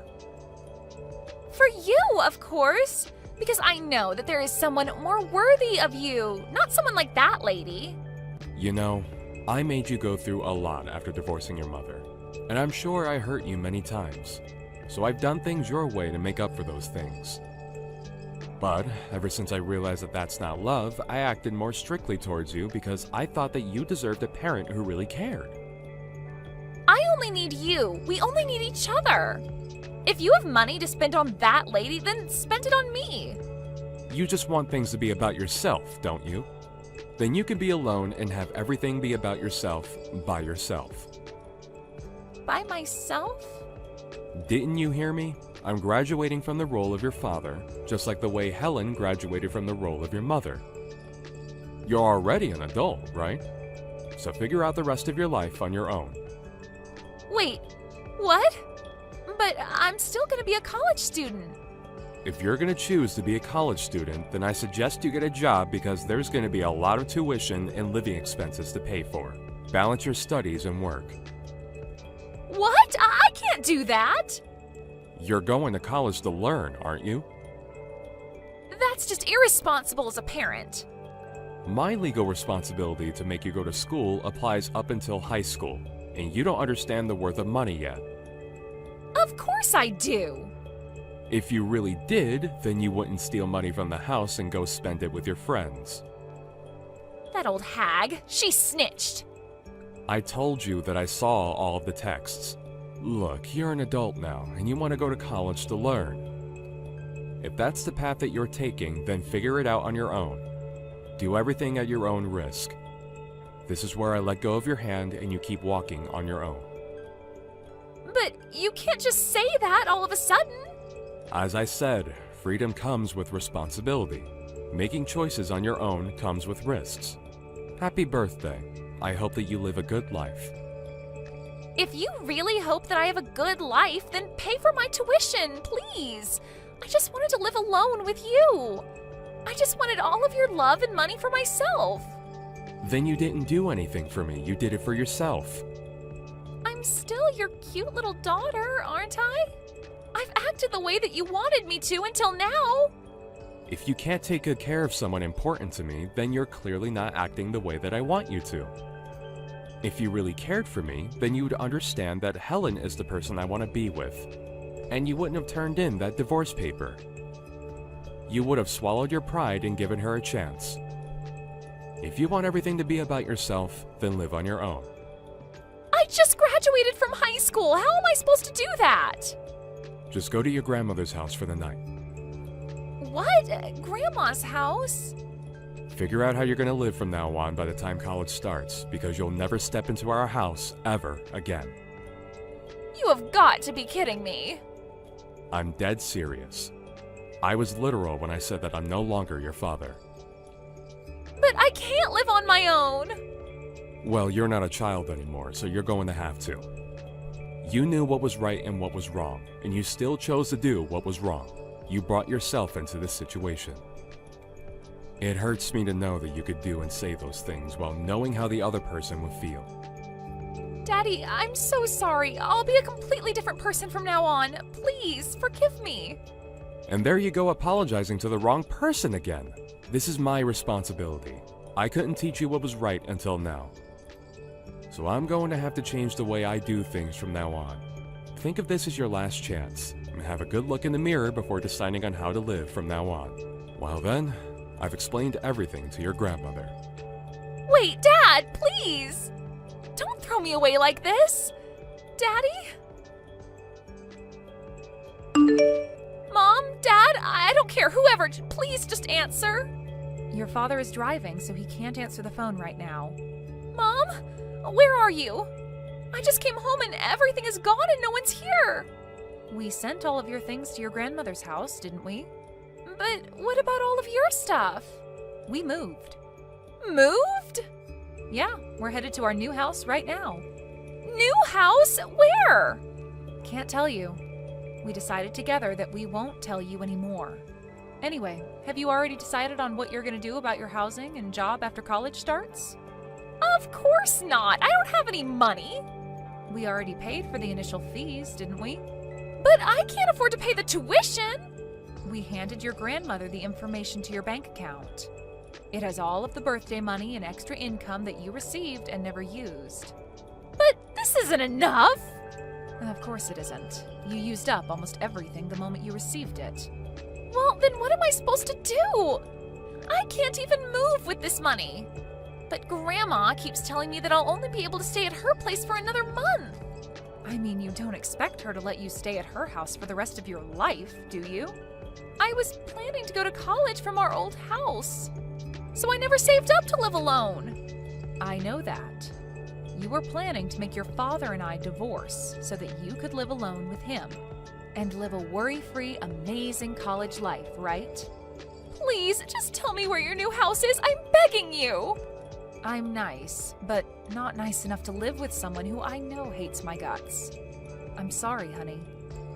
For you, of course. Because I know that there is someone more worthy of you, not someone like that lady. You know, I made you go through a lot after divorcing your mother, and I'm sure I hurt you many times. So I've done things your way to make up for those things. But ever since I realized that that's not love, I acted more strictly towards you because I thought that you deserved a parent who really cared. I only need you. We only need each other. If you have money to spend on that lady, then spend it on me. You just want things to be about yourself, don't you? Then you can be alone and have everything be about yourself by yourself. By myself? Didn't you hear me? I'm graduating from the role of your father, just like the way Helen graduated from the role of your mother. You're already an adult, right? So figure out the rest of your life on your own. Wait, what? But I'm still gonna be a college student. If you're gonna choose to be a college student, then I suggest you get a job because there's gonna be a lot of tuition and living expenses to pay for. Balance your studies and work. What? I can't do that. You're going to college to learn, aren't you? That's just irresponsible as a parent. My legal responsibility to make you go to school applies up until high school, and you don't understand the worth of money yet. Of course I do. If you really did, then you wouldn't steal money from the house and go spend it with your friends. That old hag, she snitched. I told you that I saw all of the texts. Look, you're an adult now, and you want to go to college to learn. If that's the path that you're taking, then figure it out on your own. Do everything at your own risk. This is where I let go of your hand and you keep walking on your own. But you can't just say that all of a sudden. As I said, freedom comes with responsibility. Making choices on your own comes with risks. Happy birthday. I hope that you live a good life. If you really hope that I have a good life, then pay for my tuition, please. I just wanted to live alone with you. I just wanted all of your love and money for myself. Then you didn't do anything for me. You did it for yourself. I'm still your cute little daughter, aren't I? I've acted the way that you wanted me to until now. If you can't take good care of someone important to me, then you're clearly not acting the way that I want you to. If you really cared for me, then you would understand that Helen is the person I want to be with. And you wouldn't have turned in that divorce paper. You would have swallowed your pride and given her a chance. If you want everything to be about yourself, then live on your own. I just graduated from high school. How am I supposed to do that? Just go to your grandmother's house for the night. What? Grandma's house? Figure out how you're going to live from now on by the time college starts, because you'll never step into our house ever again. You have got to be kidding me. I'm dead serious. I was literal when I said that I'm no longer your father. But I can't live on my own. Well, you're not a child anymore, so you're going to have to. You knew what was right and what was wrong, and you still chose to do what was wrong. You brought yourself into this situation. It hurts me to know that you could do and say those things while knowing how the other person would feel. Daddy, I'm so sorry. I'll be a completely different person from now on. Please, forgive me. And there you go apologizing to the wrong person again. This is my responsibility. I couldn't teach you what was right until now. So I'm going to have to change the way I do things from now on. Think of this as your last chance, and have a good look in the mirror before deciding on how to live from now on. Well then, I've explained everything to your grandmother. Wait, Dad, please! Don't throw me away like this! Daddy? Mom? Dad? I don't care, whoever, please just answer. Your father is driving, so he can't answer the phone right now. Mom? Where are you? I just came home and everything is gone and no one's here. We sent all of your things to your grandmother's house, didn't we? But what about all of your stuff? We moved. Moved? Yeah, we're headed to our new house right now. New house? Where? Can't tell you. We decided together that we won't tell you anymore. Anyway, have you already decided on what you're going to do about your housing and job after college starts? Of course not. I don't have any money. We already paid for the initial fees, didn't we? But I can't afford to pay the tuition. We handed your grandmother the information to your bank account. It has all of the birthday money and extra income that you received and never used. But this isn't enough. Of course it isn't. You used up almost everything the moment you received it. Well, then what am I supposed to do? I can't even move with this money. But Grandma keeps telling me that I'll only be able to stay at her place for another month. I mean, you don't expect her to let you stay at her house for the rest of your life, do you? I was planning to go to college from our old house, so I never saved up to live alone. I know that. You were planning to make your father and I divorce so that you could live alone with him and live a worry-free, amazing college life, right? Please, just tell me where your new house is. I'm begging you. I'm nice, but not nice enough to live with someone who I know hates my guts. I'm sorry, honey.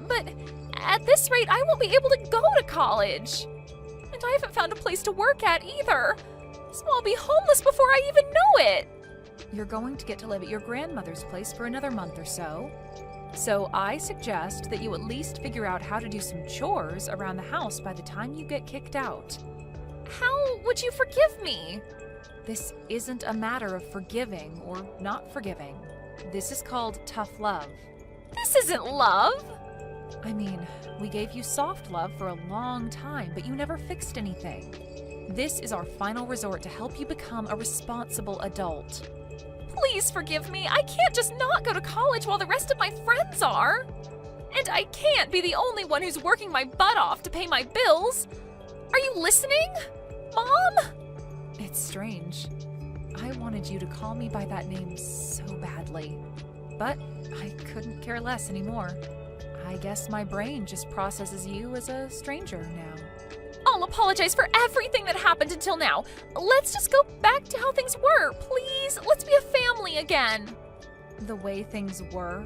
But at this rate, I won't be able to go to college. And I haven't found a place to work at either. So I'll be homeless before I even know it. You're going to get to live at your grandmother's place for another month or so. So I suggest that you at least figure out how to do some chores around the house by the time you get kicked out. How would you forgive me? This isn't a matter of forgiving or not forgiving. This is called tough love. This isn't love. I mean, we gave you soft love for a long time, but you never fixed anything. This is our final resort to help you become a responsible adult. Please forgive me. I can't just not go to college while the rest of my friends are. And I can't be the only one who's working my butt off to pay my bills. Are you listening? Mom? It's strange. I wanted you to call me by that name so badly, but I couldn't care less anymore. I guess my brain just processes you as a stranger now. I'll apologize for everything that happened until now. Let's just go back to how things were, please. Let's be a family again. The way things were?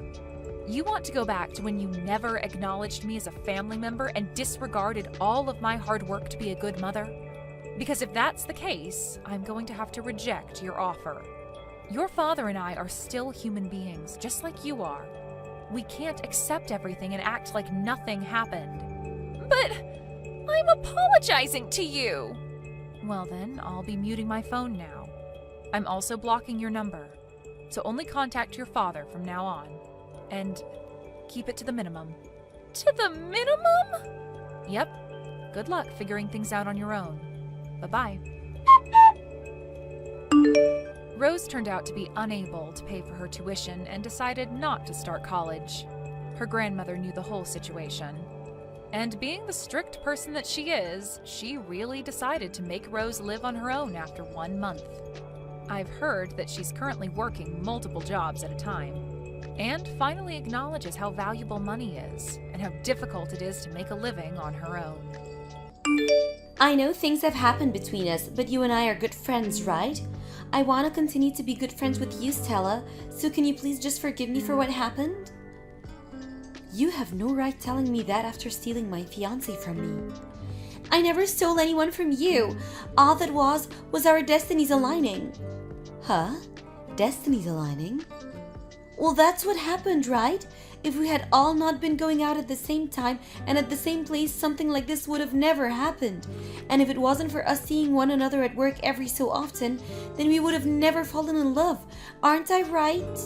You want to go back to when you never acknowledged me as a family member and disregarded all of my hard work to be a good mother? Because if that's the case, I'm going to have to reject your offer. Your father and I are still human beings, just like you are. We can't accept everything and act like nothing happened. But I'm apologizing to you. Well then, I'll be muting my phone now. I'm also blocking your number, so only contact your father from now on. And keep it to the minimum. To the minimum? Yep. Good luck figuring things out on your own. Bye-bye. Rose turned out to be unable to pay for her tuition and decided not to start college. Her grandmother knew the whole situation. And being the strict person that she is, she really decided to make Rose live on her own after 1 month. I've heard that she's currently working multiple jobs at a time, and finally acknowledges how valuable money is and how difficult it is to make a living on her own. I know things have happened between us, but you and I are good friends, right? I want to continue to be good friends with you, Stella, so can you please just forgive me for what happened? You have no right telling me that after stealing my fiancé from me. I never stole anyone from you. All that was our destinies aligning. Huh? Destinies aligning? Well, that's what happened, right? If we had all not been going out at the same time and at the same place, something like this would have never happened. And if it wasn't for us seeing one another at work every so often, then we would have never fallen in love. Aren't I right?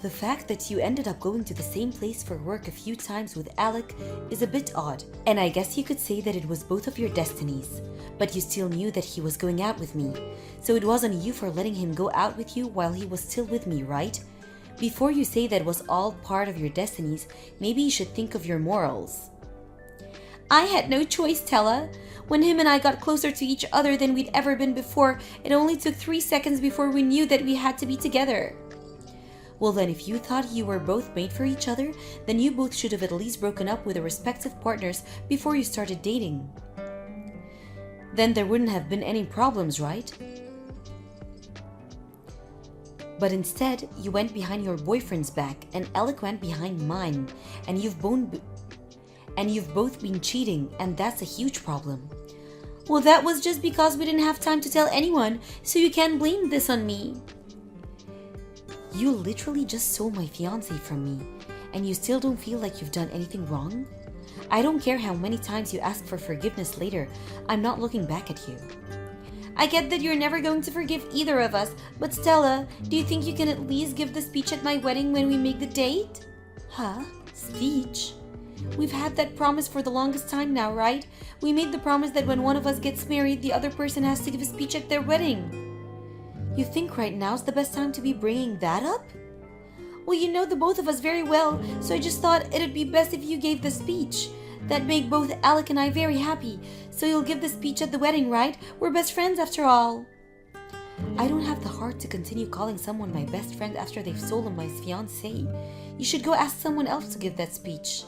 The fact that you ended up going to the same place for work a few times with Alec is a bit odd. And I guess you could say that it was both of your destinies. But you still knew that he was going out with me. So it wasn't you for letting him go out with you while he was still with me, right? Before you say that was all part of your destinies, maybe you should think of your morals. I had no choice, Tella. When him and I got closer to each other than we'd ever been before, it only took 3 seconds before we knew that we had to be together. Well then, if you thought you were both made for each other, then you both should have at least broken up with their respective partners before you started dating. Then there wouldn't have been any problems, right? But instead, you went behind your boyfriend's back and Alec went behind mine, and you've both been cheating, and that's a huge problem. Well, that was just because we didn't have time to tell anyone, so you can't blame this on me. You literally just stole my fiancé from me, and you still don't feel like you've done anything wrong? I don't care how many times you ask for forgiveness later, I'm not looking back at you. I get that you're never going to forgive either of us, but Stella, do you think you can at least give the speech at my wedding when we make the date? Huh? Speech? We've had that promise for the longest time now, right? We made the promise that when one of us gets married, the other person has to give a speech at their wedding. You think right now's the best time to be bringing that up? Well, you know the both of us very well, so I just thought it'd be best if you gave the speech. That'd make both Alec and I very happy. So you'll give the speech at the wedding, right? We're best friends after all. I don't have the heart to continue calling someone my best friend after they've stolen my fiancé. You should go ask someone else to give that speech.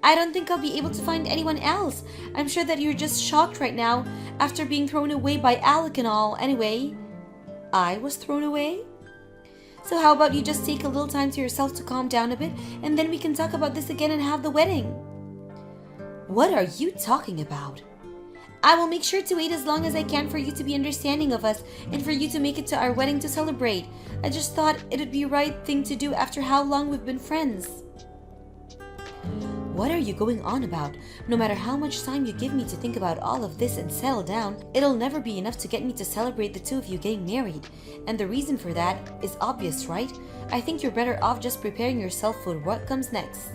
I don't think I'll be able to find anyone else. I'm sure that you're just shocked right now after being thrown away by Alec and all. Anyway, I was thrown away? So how about you just take a little time to yourself to calm down a bit, and then we can talk about this again and have the wedding. What are you talking about? I will make sure to wait as long as I can for you to be understanding of us and for you to make it to our wedding to celebrate. I just thought it'd be the right thing to do after how long we've been friends. What are you going on about? No matter how much time you give me to think about all of this and settle down, it'll never be enough to get me to celebrate the two of you getting married. And the reason for that is obvious, right? I think you're better off just preparing yourself for what comes next.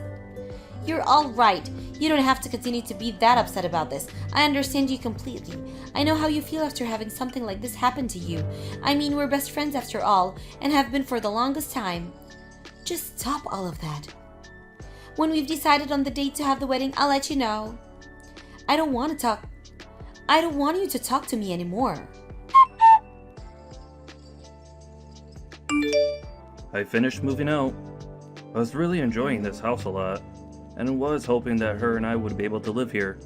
You're all right. You don't have to continue to be that upset about this. I understand you completely. I know how you feel after having something like this happen to you. I mean, we're best friends after all, and have been for the longest time. Just stop all of that. When we've decided on the date to have the wedding, I'll let you know. I don't want to talk I don't want you to talk to me anymore. I finished moving out. I was really enjoying this house a lot, and was hoping that her and I would be able to live here.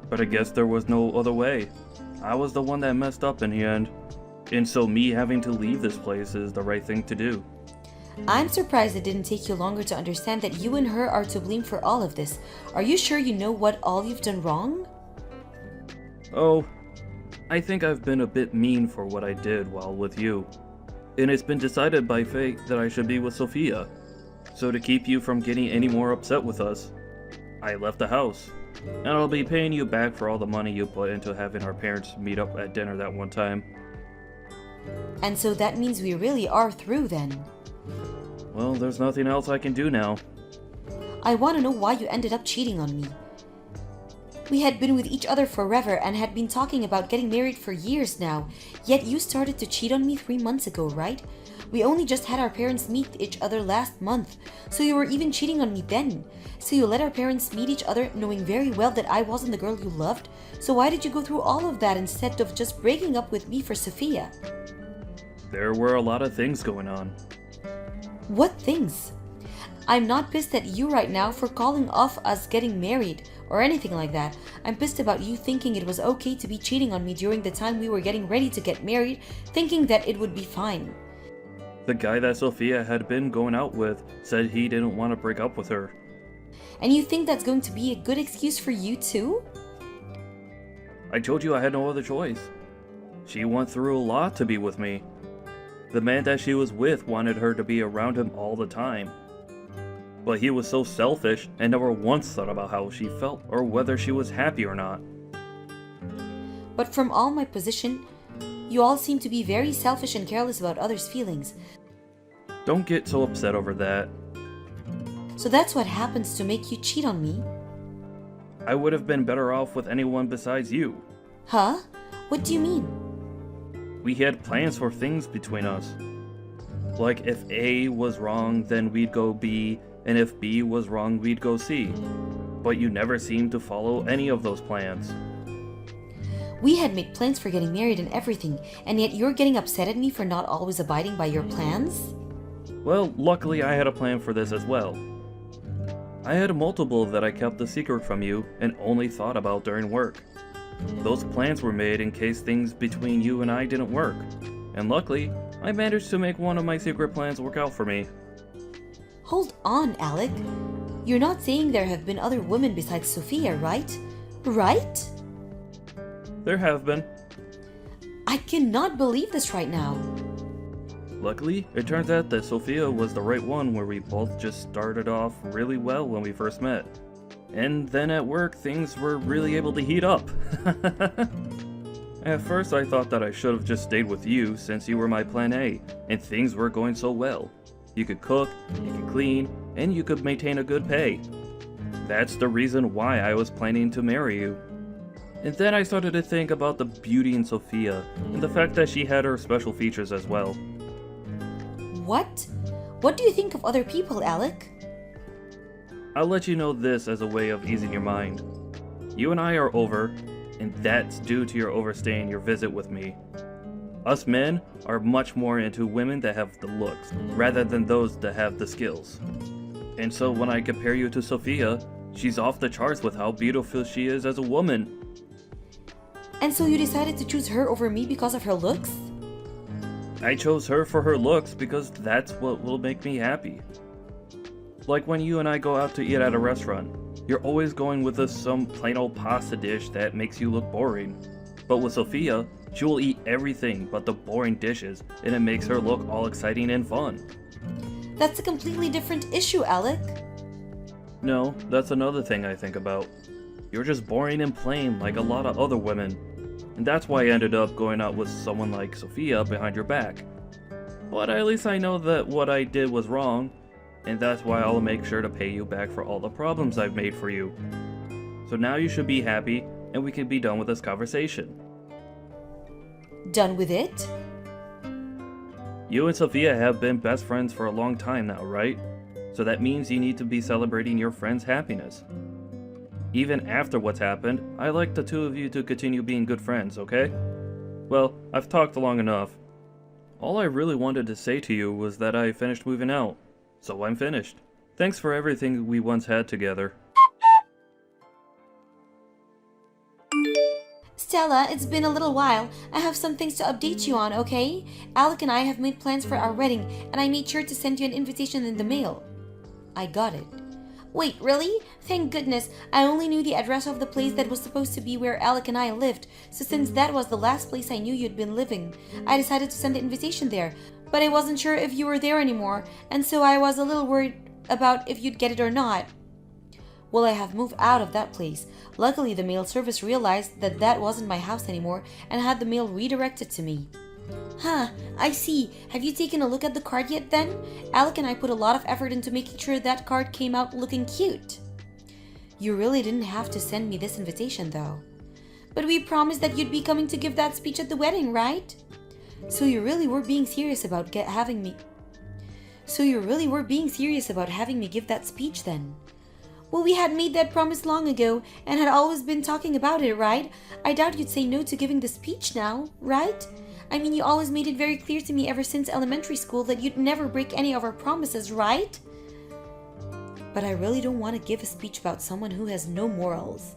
But I guess there was no other way. I was the one that messed up in the end, and so me having to leave this place is the right thing to do. I'm surprised it didn't take you longer to understand that you and her are to blame for all of this. Are you sure you know what all you've done wrong? Oh, I think I've been a bit mean for what I did while with you. And it's been decided by fate that I should be with Sophia. So to keep you from getting any more upset with us, I left the house. And I'll be paying you back for all the money you put into having our parents meet up at dinner that one time. And so that means we really are through then. Well, there's nothing else I can do now. I want to know why you ended up cheating on me. We had been with each other forever and had been talking about getting married for years now, yet you started to cheat on me 3 months ago, right? We only just had our parents meet each other last month, so you were even cheating on me then. So you let our parents meet each other knowing very well that I wasn't the girl you loved? So why did you go through all of that instead of just breaking up with me for Sophia? There were a lot of things going on. What things? I'm not pissed at you right now for calling off us getting married or anything like that. I'm pissed about you thinking it was okay to be cheating on me during the time we were getting ready to get married, thinking that it would be fine. The guy that Sophia had been going out with said he didn't want to break up with her. And you think that's going to be a good excuse for you too? I told you I had no other choice. She went through a lot to be with me. The man that she was with wanted her to be around him all the time. But he was so selfish and never once thought about how she felt or whether she was happy or not. But from all my position, you all seem to be very selfish and careless about others' feelings. Don't get so upset over that. So that's what happens to make you cheat on me? I would have been better off with anyone besides you. Huh? What do you mean? We had plans for things between us. Like if A was wrong, then we'd go B, and if B was wrong, we'd go C. But you never seemed to follow any of those plans. We had made plans for getting married and everything, and yet you're getting upset at me for not always abiding by your plans? Well, luckily I had a plan for this as well. I had multiple that I kept a secret from you and only thought about during work. Those plans were made in case things between you and I didn't work, and luckily, I managed to make one of my secret plans work out for me. Hold on, Alec. You're not saying there have been other women besides Sophia, right? Right? There have been. I cannot believe this right now. Luckily, it turns out that Sophia was the right one where we both just started off really well when we first met. And then at work, things were really able to heat up. At first, I thought that I should have just stayed with you since you were my plan A, and things were going so well. You could cook, you could clean, and you could maintain a good pay. That's the reason why I was planning to marry you. And then I started to think about the beauty in Sophia, and the fact that she had her special features as well. What? What do you think of other people, Alec? I'll let you know this as a way of easing your mind. You and I are over, and that's due to your overstaying your visit with me. Us men are much more into women that have the looks, rather than those that have the skills. And so when I compare you to Sophia, she's off the charts with how beautiful she is as a woman. And so you decided to choose her over me because of her looks? I chose her for her looks because that's what will make me happy. Like when you and I go out to eat at a restaurant, you're always going with us some plain old pasta dish that makes you look boring. But with Sophia, she will eat everything but the boring dishes, and it makes her look all exciting and fun. That's a completely different issue, Alec. No, that's another thing I think about. You're just boring and plain like a lot of other women. And that's why I ended up going out with someone like Sophia behind your back. But at least I know that what I did was wrong, and that's why I'll make sure to pay you back for all the problems I've made for you. So now you should be happy, and we can be done with this conversation. Done with it? You and Sophia have been best friends for a long time now, right? So that means you need to be celebrating your friend's happiness. Even after what's happened, I'd like the two of you to continue being good friends, okay? Well, I've talked long enough. All I really wanted to say to you was that I finished moving out. So I'm finished. Thanks for everything we once had together. Stella, it's been a little while. I have some things to update you on, okay? Alec and I have made plans for our wedding, and I made sure to send you an invitation in the mail. I got it. Wait, really? Thank goodness. I only knew the address of the place that was supposed to be where Alec and I lived, so since that was the last place I knew you'd been living, I decided to send the invitation there. But I wasn't sure if you were there anymore, and so I was a little worried about if you'd get it or not. Well, I have moved out of that place. Luckily, the mail service realized that that wasn't my house anymore and had the mail redirected to me. Huh, I see. Have you taken a look at the card yet then? Alec and I put a lot of effort into making sure that card came out looking cute. You really didn't have to send me this invitation though. But we promised that you'd be coming to give that speech at the wedding, right? So you really were being serious about having me give that speech then? Well, we had made that promise long ago and had always been talking about it, right? I doubt you'd say no to giving the speech now, right? I mean, you always made it very clear to me ever since elementary school that you'd never break any of our promises, right? But I really don't want to give a speech about someone who has no morals.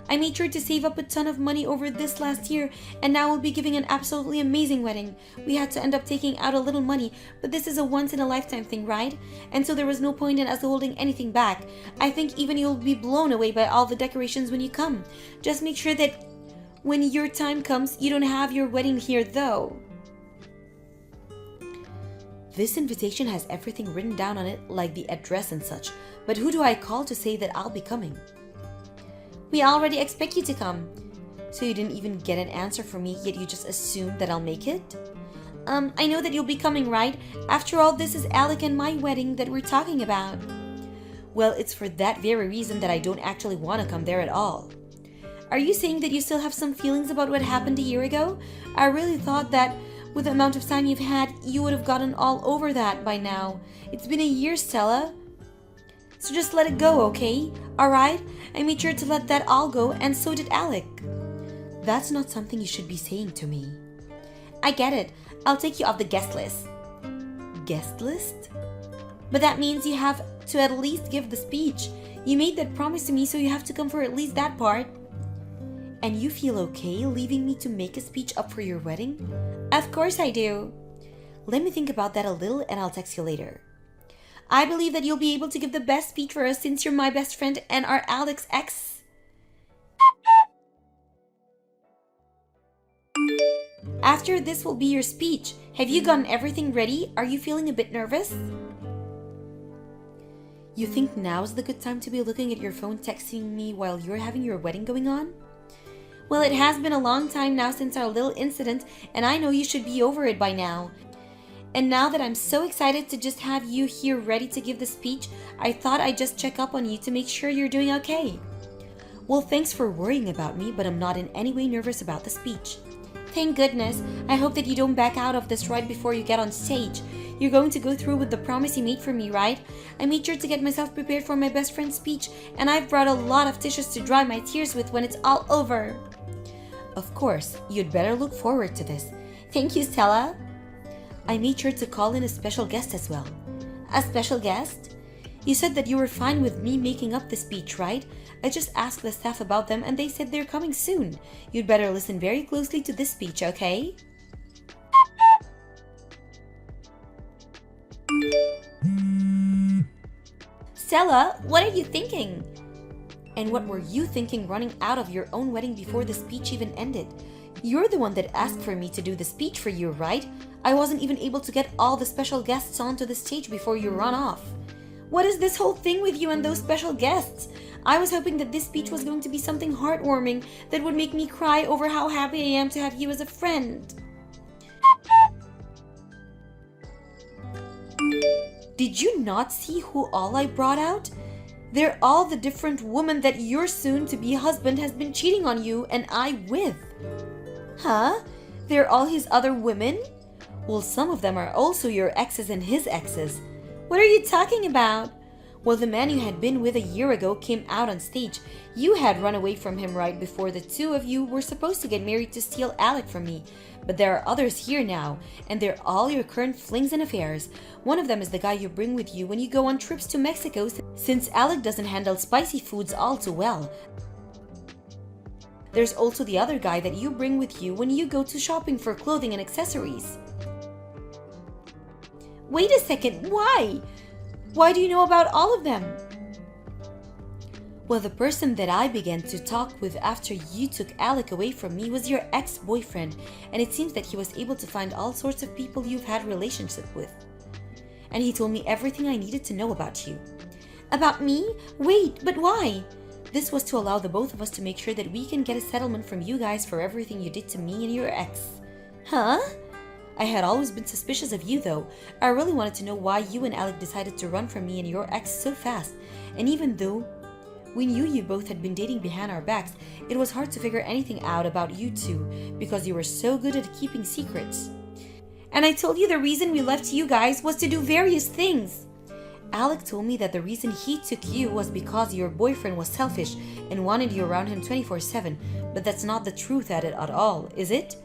I made sure to save up a ton of money over this last year, and now we'll be giving an absolutely amazing wedding. We had to end up taking out a little money, but this is a once-in-a-lifetime thing, right? And so there was no point in us holding anything back. I think even you'll be blown away by all the decorations when you come. Just make sure that when your time comes, you don't have your wedding here, though. This invitation has everything written down on it, like the address and such, but who do I call to say that I'll be coming? We already expect you to come. So you didn't even get an answer from me, yet you just assumed that I'll make it? I know that you'll be coming, right? After all, this is Alec and my wedding that we're talking about. Well, it's for that very reason that I don't actually want to come there at all. Are you saying that you still have some feelings about what happened a year ago? I really thought that with the amount of time you've had, you would have gotten all over that by now. It's been a year, Stella. So just let it go, okay? Alright? I made sure to let that all go, and so did Alec. That's not something you should be saying to me. I get it. I'll take you off the guest list. Guest list? But that means you have to at least give the speech. You made that promise to me, so you have to come for at least that part. And you feel okay leaving me to make a speech up for your wedding? Of course I do. Let me think about that a little and I'll text you later. I believe that you'll be able to give the best speech for us since you're my best friend and are Alex's ex. After this will be your speech. Have you gotten everything ready? Are you feeling a bit nervous? You think now's the good time to be looking at your phone texting me while you're having your wedding going on? Well, it has been a long time now since our little incident, and I know you should be over it by now. And now that I'm so excited to just have you here ready to give the speech, I thought I'd just check up on you to make sure you're doing okay. Well, thanks for worrying about me, but I'm not in any way nervous about the speech. Thank goodness. I hope that you don't back out of this right before you get on stage. You're going to go through with the promise you made for me, right? I made sure to get myself prepared for my best friend's speech, and I've brought a lot of tissues to dry my tears with when it's all over. Of course, you'd better look forward to this. Thank you, Stella. I made sure to call in a special guest as well. A special guest? You said that you were fine with me making up the speech, right? I just asked the staff about them and they said they're coming soon. You'd better listen very closely to this speech, okay? Stella, what are you thinking? And what were you thinking running out of your own wedding before the speech even ended? You're the one that asked for me to do the speech for you, right? I wasn't even able to get all the special guests onto the stage before you run off. What is this whole thing with you and those special guests? I was hoping that this speech was going to be something heartwarming that would make me cry over how happy I am to have you as a friend. Did you not see who all I brought out? They're all the different women that your soon-to-be husband has been cheating on you and I with. Huh? They're all his other women? Well, some of them are also your exes and his exes. What are you talking about? Well, the man you had been with a year ago came out on stage. You had run away from him right before the two of you were supposed to get married to steal Alec from me. But there are others here now, and they're all your current flings and affairs. One of them is the guy you bring with you when you go on trips to Mexico, since Alec doesn't handle spicy foods all too well. There's also the other guy that you bring with you when you go to shopping for clothing and accessories. Wait a second, why? Why do you know about all of them? Well, the person that I began to talk with after you took Alec away from me was your ex-boyfriend, and it seems that he was able to find all sorts of people you've had relationships with. And he told me everything I needed to know about you. About me? Wait, but why? This was to allow the both of us to make sure that we can get a settlement from you guys for everything you did to me and your ex. Huh? I had always been suspicious of you though. I really wanted to know why you and Alec decided to run from me and your ex so fast. And even though we knew you both had been dating behind our backs, it was hard to figure anything out about you two because you were so good at keeping secrets. And I told you the reason we left you guys was to do various things. Alec told me that the reason he took you was because your boyfriend was selfish and wanted you around him 24/7, but that's not the truth at it at all, is it?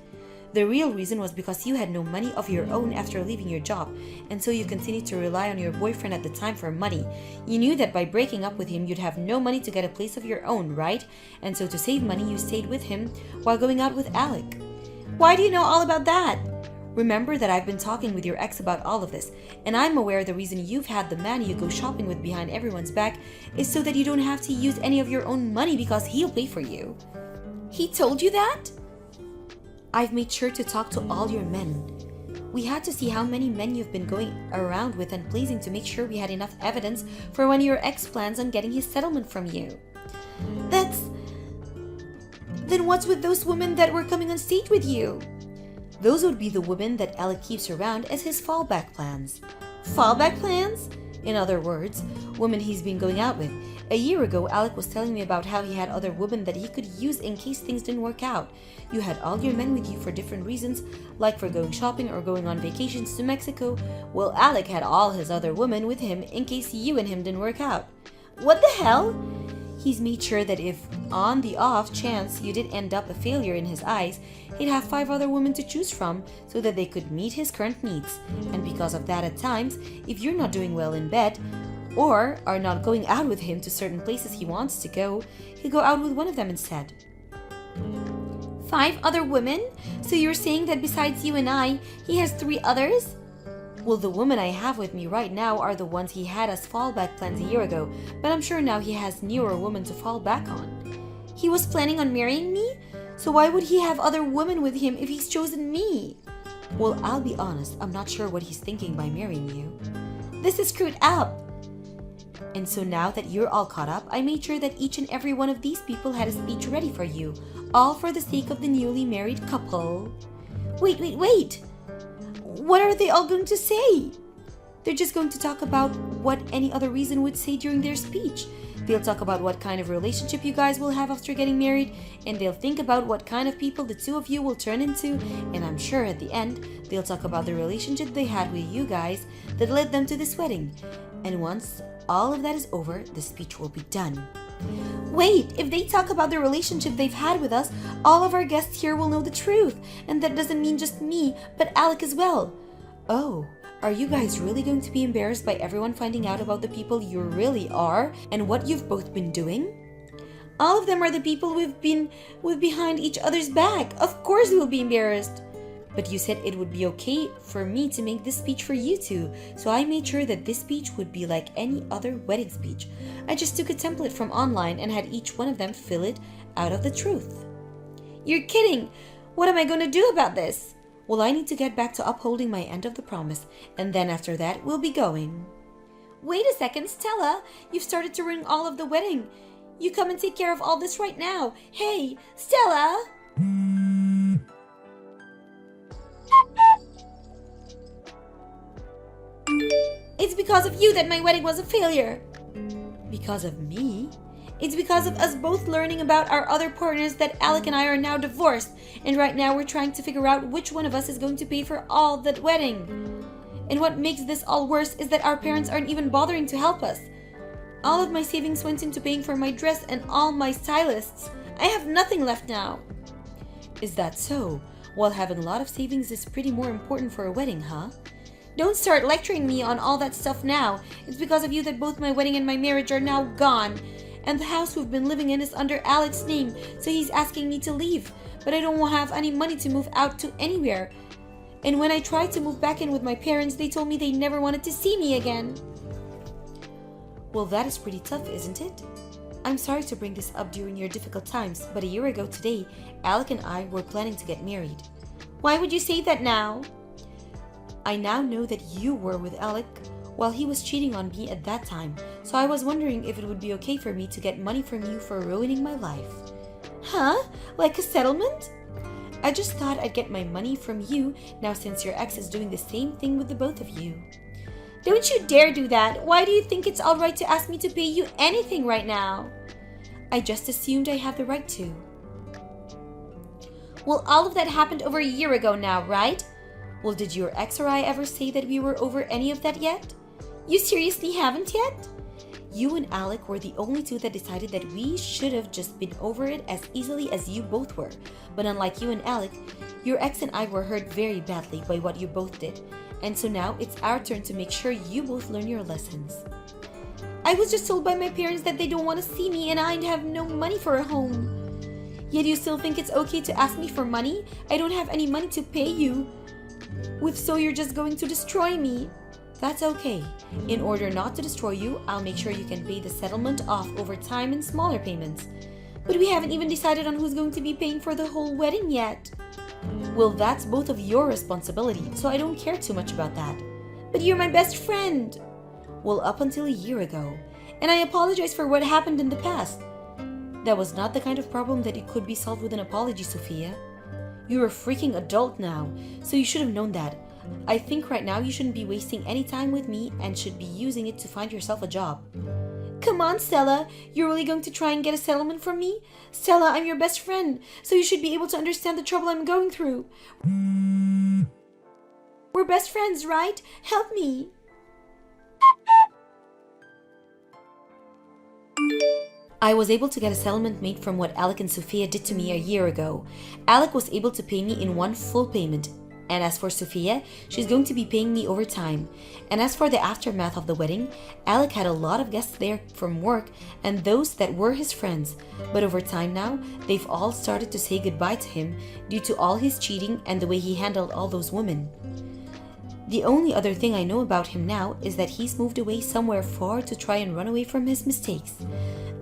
The real reason was because you had no money of your own after leaving your job, and so you continued to rely on your boyfriend at the time for money. You knew that by breaking up with him, you'd have no money to get a place of your own, right? And so to save money, you stayed with him while going out with Alec. Why do you know all about that? Remember that I've been talking with your ex about all of this, and I'm aware the reason you've had the man you go shopping with behind everyone's back is so that you don't have to use any of your own money because he'll pay for you. He told you that? I've made sure to talk to all your men. We had to see how many men you've been going around with and pleasing to make sure we had enough evidence for when your ex plans on getting his settlement from you. Then what's with those women that were coming on stage with you? Those would be the women that Alec keeps around as his fallback plans. Fallback plans? In other words, women he's been going out with. A year ago, Alec was telling me about how he had other women that he could use in case things didn't work out. You had all your men with you for different reasons, like for going shopping or going on vacations to Mexico. Well, Alec had all his other women with him in case you and him didn't work out. What the hell? He's made sure that if, on the off chance you did end up a failure in his eyes, he'd have 5 other women to choose from so that they could meet his current needs. And because of that, at times, if you're not doing well in bed, or are not going out with him to certain places he wants to go, he'll go out with one of them instead. 5 other women? So you're saying that besides you and I, he has 3 others? Well, the women I have with me right now are the ones he had as fallback plans a year ago, but I'm sure now he has newer women to fall back on. He was planning on marrying me? So why would he have other women with him if he's chosen me? Well, I'll be honest, I'm not sure what he's thinking by marrying you. This is screwed up. And so now that you're all caught up, I made sure that each and every one of these people had a speech ready for you, all for the sake of the newly married couple. Wait! What are they all going to say? They're just going to talk about what any other reason would say during their speech. They'll talk about what kind of relationship you guys will have after getting married, and they'll think about what kind of people the two of you will turn into, and I'm sure at the end, they'll talk about the relationship they had with you guys that led them to this wedding. And once all of that is over, the speech will be done. Wait, if they talk about the relationship they've had with us, all of our guests here will know the truth, and that doesn't mean just me, but Alec as well. Oh, are you guys really going to be embarrassed by everyone finding out about the people you really are and what you've both been doing? All of them are the people we've been with behind each other's back. Of course we'll be embarrassed. But you said it would be okay for me to make this speech for you two, so I made sure that this speech would be like any other wedding speech. I just took a template from online and had each one of them fill it out of the truth. You're kidding! What am I going to do about this? Well, I need to get back to upholding my end of the promise, and then after that, we'll be going. Wait a second, Stella! You've started to ruin all of the wedding. You come and take care of all this right now. Hey, Stella! It's because of you that my wedding was a failure. Because of me? It's because of us both learning about our other partners that Alec and I are now divorced, and right now we're trying to figure out which one of us is going to pay for all that wedding. And what makes this all worse is that our parents aren't even bothering to help us. All of my savings went into paying for my dress and all my stylists. I have nothing left now. Is that so? Well, having a lot of savings is pretty more important for a wedding, huh? Don't start lecturing me on all that stuff now. It's because of you that both my wedding and my marriage are now gone. And the house we've been living in is under Alex's name, so he's asking me to leave. But I don't have any money to move out to anywhere. And when I tried to move back in with my parents, they told me they never wanted to see me again. Well, that is pretty tough, isn't it? I'm sorry to bring this up during your difficult times, but a year ago today, Alec and I were planning to get married. Why would you say that now? I now know that you were with Alec while he was cheating on me at that time, so I was wondering if it would be okay for me to get money from you for ruining my life. Huh? Like a settlement? I just thought I'd get my money from you now since your ex is doing the same thing with the both of you. Don't you dare do that! Why do you think it's alright to ask me to pay you anything right now? I just assumed I had the right to. Well, all of that happened over a year ago now, right? Well, did your ex or I ever say that we were over any of that yet? You seriously haven't yet? You and Alec were the only two that decided that we should have just been over it as easily as you both were. But unlike you and Alec, your ex and I were hurt very badly by what you both did. And so now it's our turn to make sure you both learn your lessons. I was just told by my parents that they don't want to see me and I have no money for a home. Yet you still think it's okay to ask me for money? I don't have any money to pay you. If so, you're just going to destroy me. That's okay. In order not to destroy you, I'll make sure you can pay the settlement off over time in smaller payments. But we haven't even decided on who's going to be paying for the whole wedding yet. Well, that's both of your responsibility, so I don't care too much about that. But you're my best friend. Well, up until a year ago. And I apologize for what happened in the past. That was not the kind of problem that it could be solved with an apology, Sophia. You're a freaking adult now, so you should have known that. I think right now you shouldn't be wasting any time with me and should be using it to find yourself a job. Come on, Stella. You're really going to try and get a settlement from me? Stella, I'm your best friend, so you should be able to understand the trouble I'm going through. We're best friends, right? Help me. I was able to get a settlement made from what Alec and Sophia did to me a year ago. Alec was able to pay me in one full payment. And as for Sophia, she's going to be paying me over time. And as for the aftermath of the wedding, Alec had a lot of guests there from work and those that were his friends. But over time now, they've all started to say goodbye to him due to all his cheating and the way he handled all those women. The only other thing I know about him now is that he's moved away somewhere far to try and run away from his mistakes.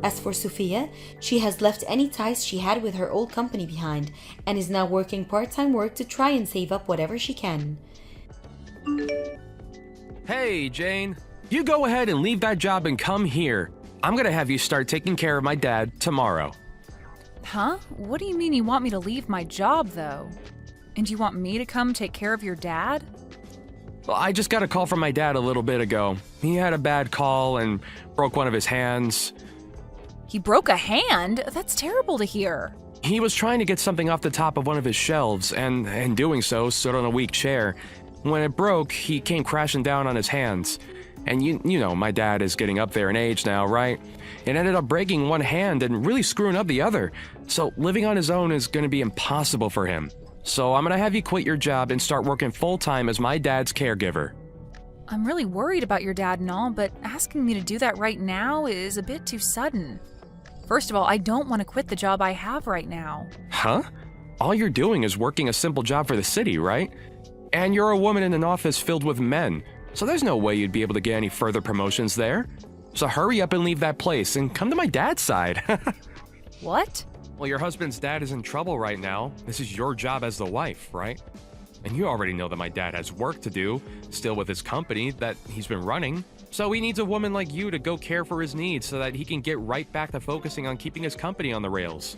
As for Sophia, she has left any ties she had with her old company behind and is now working part-time work to try and save up whatever she can. Hey, Jane. You go ahead and leave that job and come here. I'm gonna have you start taking care of my dad tomorrow. Huh? What do you mean you want me to leave my job, though? And you want me to come take care of your dad? Well, I just got a call from my dad a little bit ago. He had a bad call and broke one of his hands. He broke a hand? That's terrible to hear. He was trying to get something off the top of one of his shelves, and in doing so, stood on a weak chair. When it broke, he came crashing down on his hands. And you know, my dad is getting up there in age now, right? It ended up breaking one hand and really screwing up the other. So living on his own is going to be impossible for him. So I'm going to have you quit your job and start working full-time as my dad's caregiver. I'm really worried about your dad and all, but asking me to do that right now is a bit too sudden. First of all, I don't want to quit the job I have right now. Huh? All you're doing is working a simple job for the city, right? And you're a woman in an office filled with men, so there's no way you'd be able to get any further promotions there. So hurry up and leave that place and come to my dad's side. What? Well, your husband's dad is in trouble right now. This is your job as the wife, right? And you already know that my dad has work to do, still with his company that he's been running. So he needs a woman like you to go care for his needs so that he can get right back to focusing on keeping his company on the rails.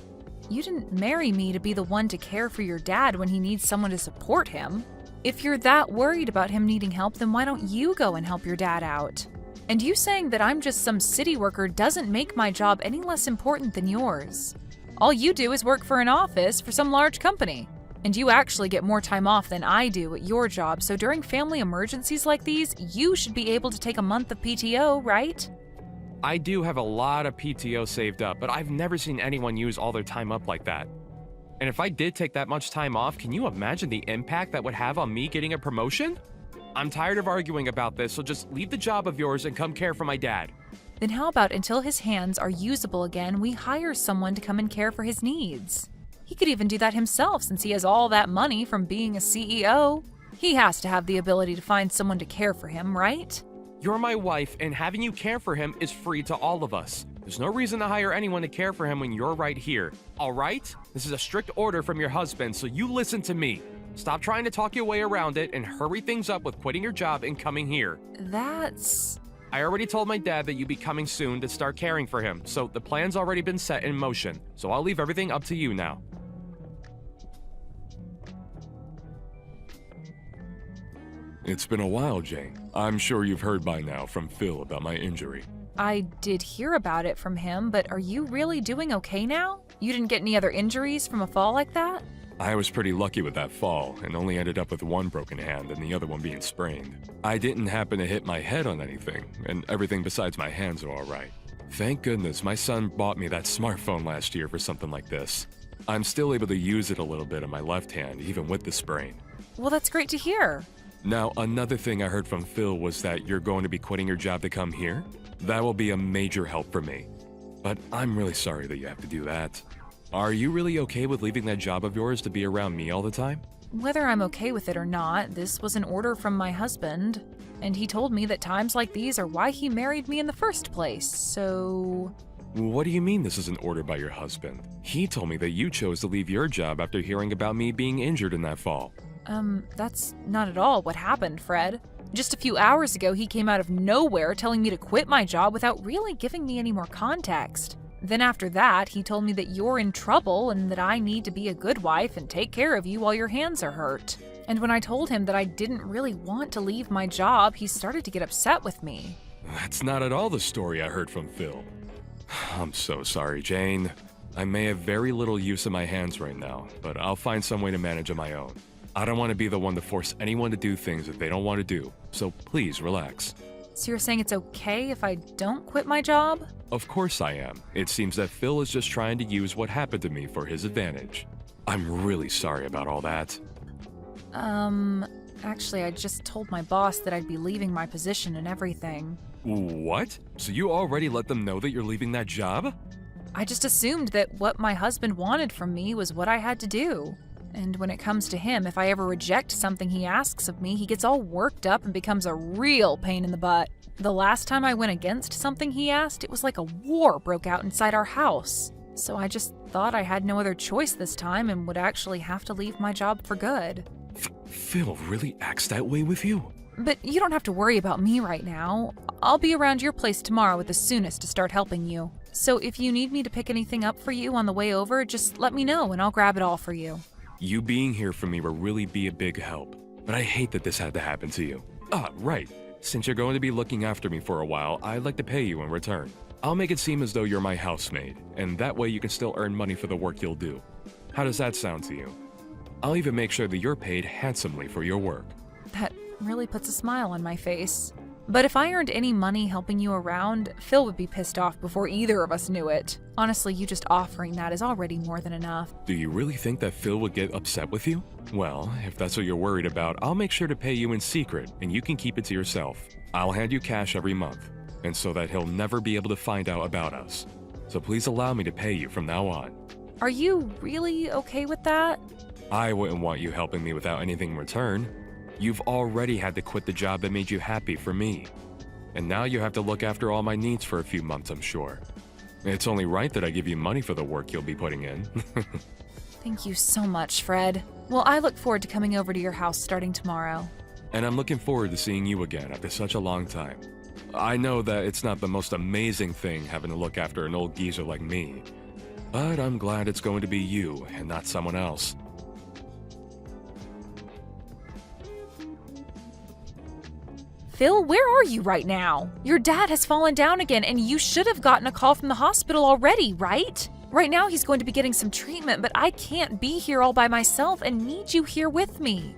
You didn't marry me to be the one to care for your dad when he needs someone to support him. If you're that worried about him needing help, then why don't you go and help your dad out? And you saying that I'm just some city worker doesn't make my job any less important than yours. All you do is work for an office for some large company. And you actually get more time off than I do at your job, so during family emergencies like these, you should be able to take a month of PTO, right? I do have a lot of PTO saved up, but I've never seen anyone use all their time up like that. And if I did take that much time off, can you imagine the impact that would have on me getting a promotion? I'm tired of arguing about this, so just leave the job of yours and come care for my dad. Then how about until his hands are usable again, we hire someone to come and care for his needs? He could even do that himself since he has all that money from being a CEO. He has to have the ability to find someone to care for him, right? You're my wife, and having you care for him is free to all of us. There's no reason to hire anyone to care for him when you're right here. All right? This is a strict order from your husband, so you listen to me. Stop trying to talk your way around it and hurry things up with quitting your job and coming here. I already told my dad that you'd be coming soon to start caring for him, so the plan's already been set in motion. So I'll leave everything up to you now. It's been a while, Jane. I'm sure you've heard by now from Phil about my injury. I did hear about it from him, but are you really doing okay now? You didn't get any other injuries from a fall like that? I was pretty lucky with that fall and only ended up with one broken hand and the other one being sprained. I didn't happen to hit my head on anything, and everything besides my hands are all right. Thank goodness my son bought me that smartphone last year for something like this. I'm still able to use it a little bit on my left hand, even with the sprain. Well, that's great to hear. Now, another thing I heard from Phil was that you're going to be quitting your job to come here? That will be a major help for me. But I'm really sorry that you have to do that. Are you really okay with leaving that job of yours to be around me all the time? Whether I'm okay with it or not, this was an order from my husband, and he told me that times like these are why he married me in the first place, so... What do you mean this is an order by your husband? He told me that you chose to leave your job after hearing about me being injured in that fall. That's not at all what happened, Fred. Just a few hours ago, he came out of nowhere telling me to quit my job without really giving me any more context. Then after that, he told me that you're in trouble and that I need to be a good wife and take care of you while your hands are hurt. And when I told him that I didn't really want to leave my job, he started to get upset with me. That's not at all the story I heard from Phil. I'm so sorry, Jane. I may have very little use of my hands right now, but I'll find some way to manage on my own. I don't want to be the one to force anyone to do things that they don't want to do, so please relax. So you're saying it's okay if I don't quit my job? Of course I am. It seems that Phil is just trying to use what happened to me for his advantage. I'm really sorry about all that. Actually, I just told my boss that I'd be leaving my position and everything. What? So you already let them know that you're leaving that job? I just assumed that what my husband wanted from me was what I had to do. And when it comes to him, if I ever reject something he asks of me, he gets all worked up and becomes a real pain in the butt. The last time I went against something he asked, it was like a war broke out inside our house. So I just thought I had no other choice this time and would actually have to leave my job for good. Phil really acts that way with you? But you don't have to worry about me right now. I'll be around your place tomorrow at the soonest to start helping you. So if you need me to pick anything up for you on the way over, just let me know and I'll grab it all for you. You being here for me will really be a big help, but I hate that this had to happen to you. Right. Since you're going to be looking after me for a while, I'd like to pay you in return. I'll make it seem as though you're my housemaid, and that way you can still earn money for the work you'll do. How does that sound to you? I'll even make sure that you're paid handsomely for your work. That really puts a smile on my face. But if I earned any money helping you around, Phil would be pissed off before either of us knew it. Honestly, you just offering that is already more than enough. Do you really think that Phil would get upset with you? Well, if that's what you're worried about, I'll make sure to pay you in secret, and you can keep it to yourself. I'll hand you cash every month, and so that he'll never be able to find out about us. So please allow me to pay you from now on. Are you really okay with that? I wouldn't want you helping me without anything in return. You've already had to quit the job that made you happy for me. And now you have to look after all my needs for a few months, I'm sure. It's only right that I give you money for the work you'll be putting in. Thank you so much, Fred. Well, I look forward to coming over to your house starting tomorrow. And I'm looking forward to seeing you again after such a long time. I know that it's not the most amazing thing having to look after an old geezer like me, but I'm glad it's going to be you and not someone else. Phil, where are you right now? Your dad has fallen down again, and you should have gotten a call from the hospital already, right? Right now he's going to be getting some treatment, but I can't be here all by myself and need you here with me.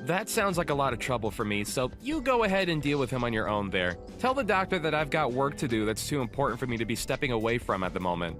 that sounds like a lot of trouble for me, so you go ahead and deal with him on your own there. Tell the doctor that I've got work to do that's too important for me to be stepping away from at the moment.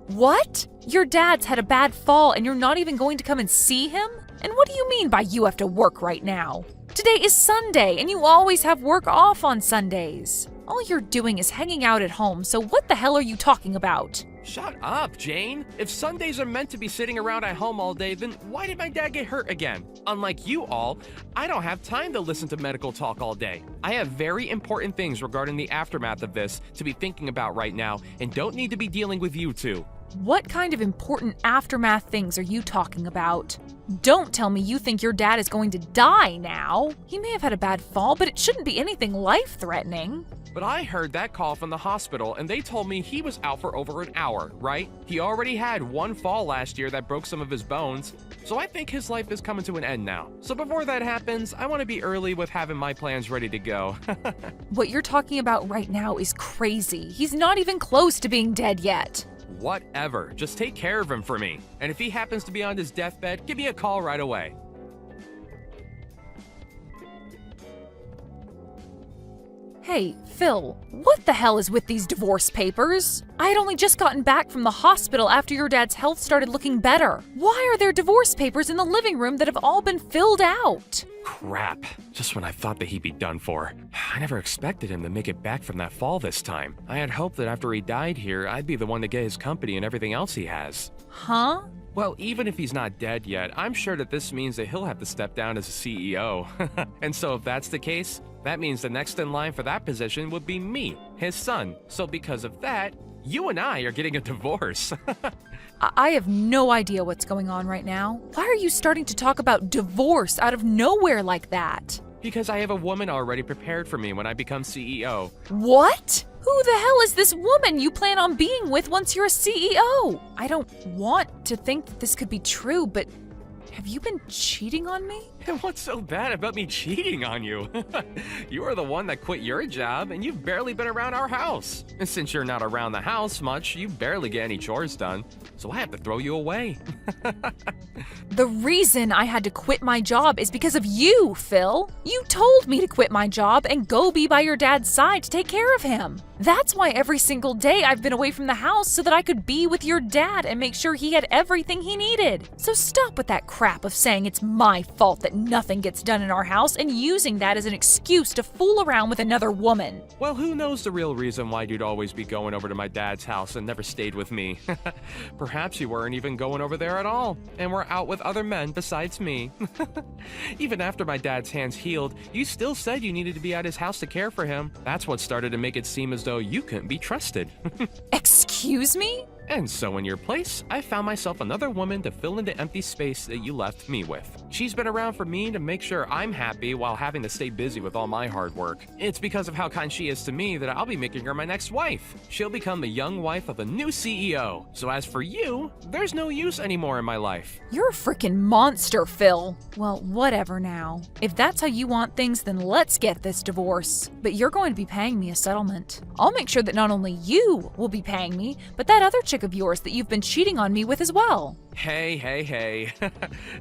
What? Your dad's had a bad fall and you're not even going to come and see him? And what do you mean by you have to work right now? Today is Sunday and you always have work off on Sundays. All you're doing is hanging out at home, so what the hell are you talking about? Shut up, Jane. If Sundays are meant to be sitting around at home all day, then why did my dad get hurt again? Unlike you all, I don't have time to listen to medical talk all day. I have very important things regarding the aftermath of this to be thinking about right now and don't need to be dealing with you two. What kind of important aftermath things are you talking about? Don't tell me you think your dad is going to die now. He may have had a bad fall, but it shouldn't be anything life-threatening. But I heard that call from the hospital and they told me he was out for over an hour, right? He already had one fall last year that broke some of his bones, so I think his life is coming to an end now. So before that happens, I want to be early with having my plans ready to go. What you're talking about right now is crazy. He's not even close to being dead yet. Whatever, just take care of him for me. And if he happens to be on his deathbed, give me a call right away. Hey, Phil, what the hell is with these divorce papers? I had only just gotten back from the hospital after your dad's health started looking better. Why are there divorce papers in the living room that have all been filled out? Crap, just when I thought that he'd be done for. I never expected him to make it back from that fall this time. I had hoped that after he died here, I'd be the one to get his company and everything else he has. Huh? Well, even if he's not dead yet, I'm sure that this means that he'll have to step down as a CEO. And so if that's the case, that means the next in line for that position would be me, his son. So because of that, you and I are getting a divorce. I have no idea what's going on right now. Why are you starting to talk about divorce out of nowhere like that? Because I have a woman already prepared for me when I become CEO. What? Who the hell is this woman you plan on being with once you're a CEO? I don't want to think that this could be true, but have you been cheating on me? And what's so bad about me cheating on you? You are the one that quit your job, and you've barely been around our house. And since you're not around the house much, you barely get any chores done. So I have to throw you away. The reason I had to quit my job is because of you, Phil. You told me to quit my job and go be by your dad's side to take care of him. That's why every single day I've been away from the house so that I could be with your dad and make sure he had everything he needed. So stop with that crap of saying it's my fault that nothing gets done in our house and using that as an excuse to fool around with another woman. Well, who knows the real reason why you'd always be going over to my dad's house and never stayed with me. Perhaps you weren't even going over there at all, and were out with other men besides me. Even after my dad's hands healed, you still said you needed to be at his house to care for him. That's what started to make it seem as though you couldn't be trusted. Excuse me? And so in your place, I found myself another woman to fill in the empty space that you left me with. She's been around for me to make sure I'm happy while having to stay busy with all my hard work. It's because of how kind she is to me that I'll be making her my next wife. She'll become the young wife of the new CEO. So as for you, there's no use anymore in my life. You're a freaking monster, Phil. Well, whatever now. If that's how you want things, then let's get this divorce. But you're going to be paying me a settlement. I'll make sure that not only you will be paying me, but that other chick of yours that you've been cheating on me with as well. Hey.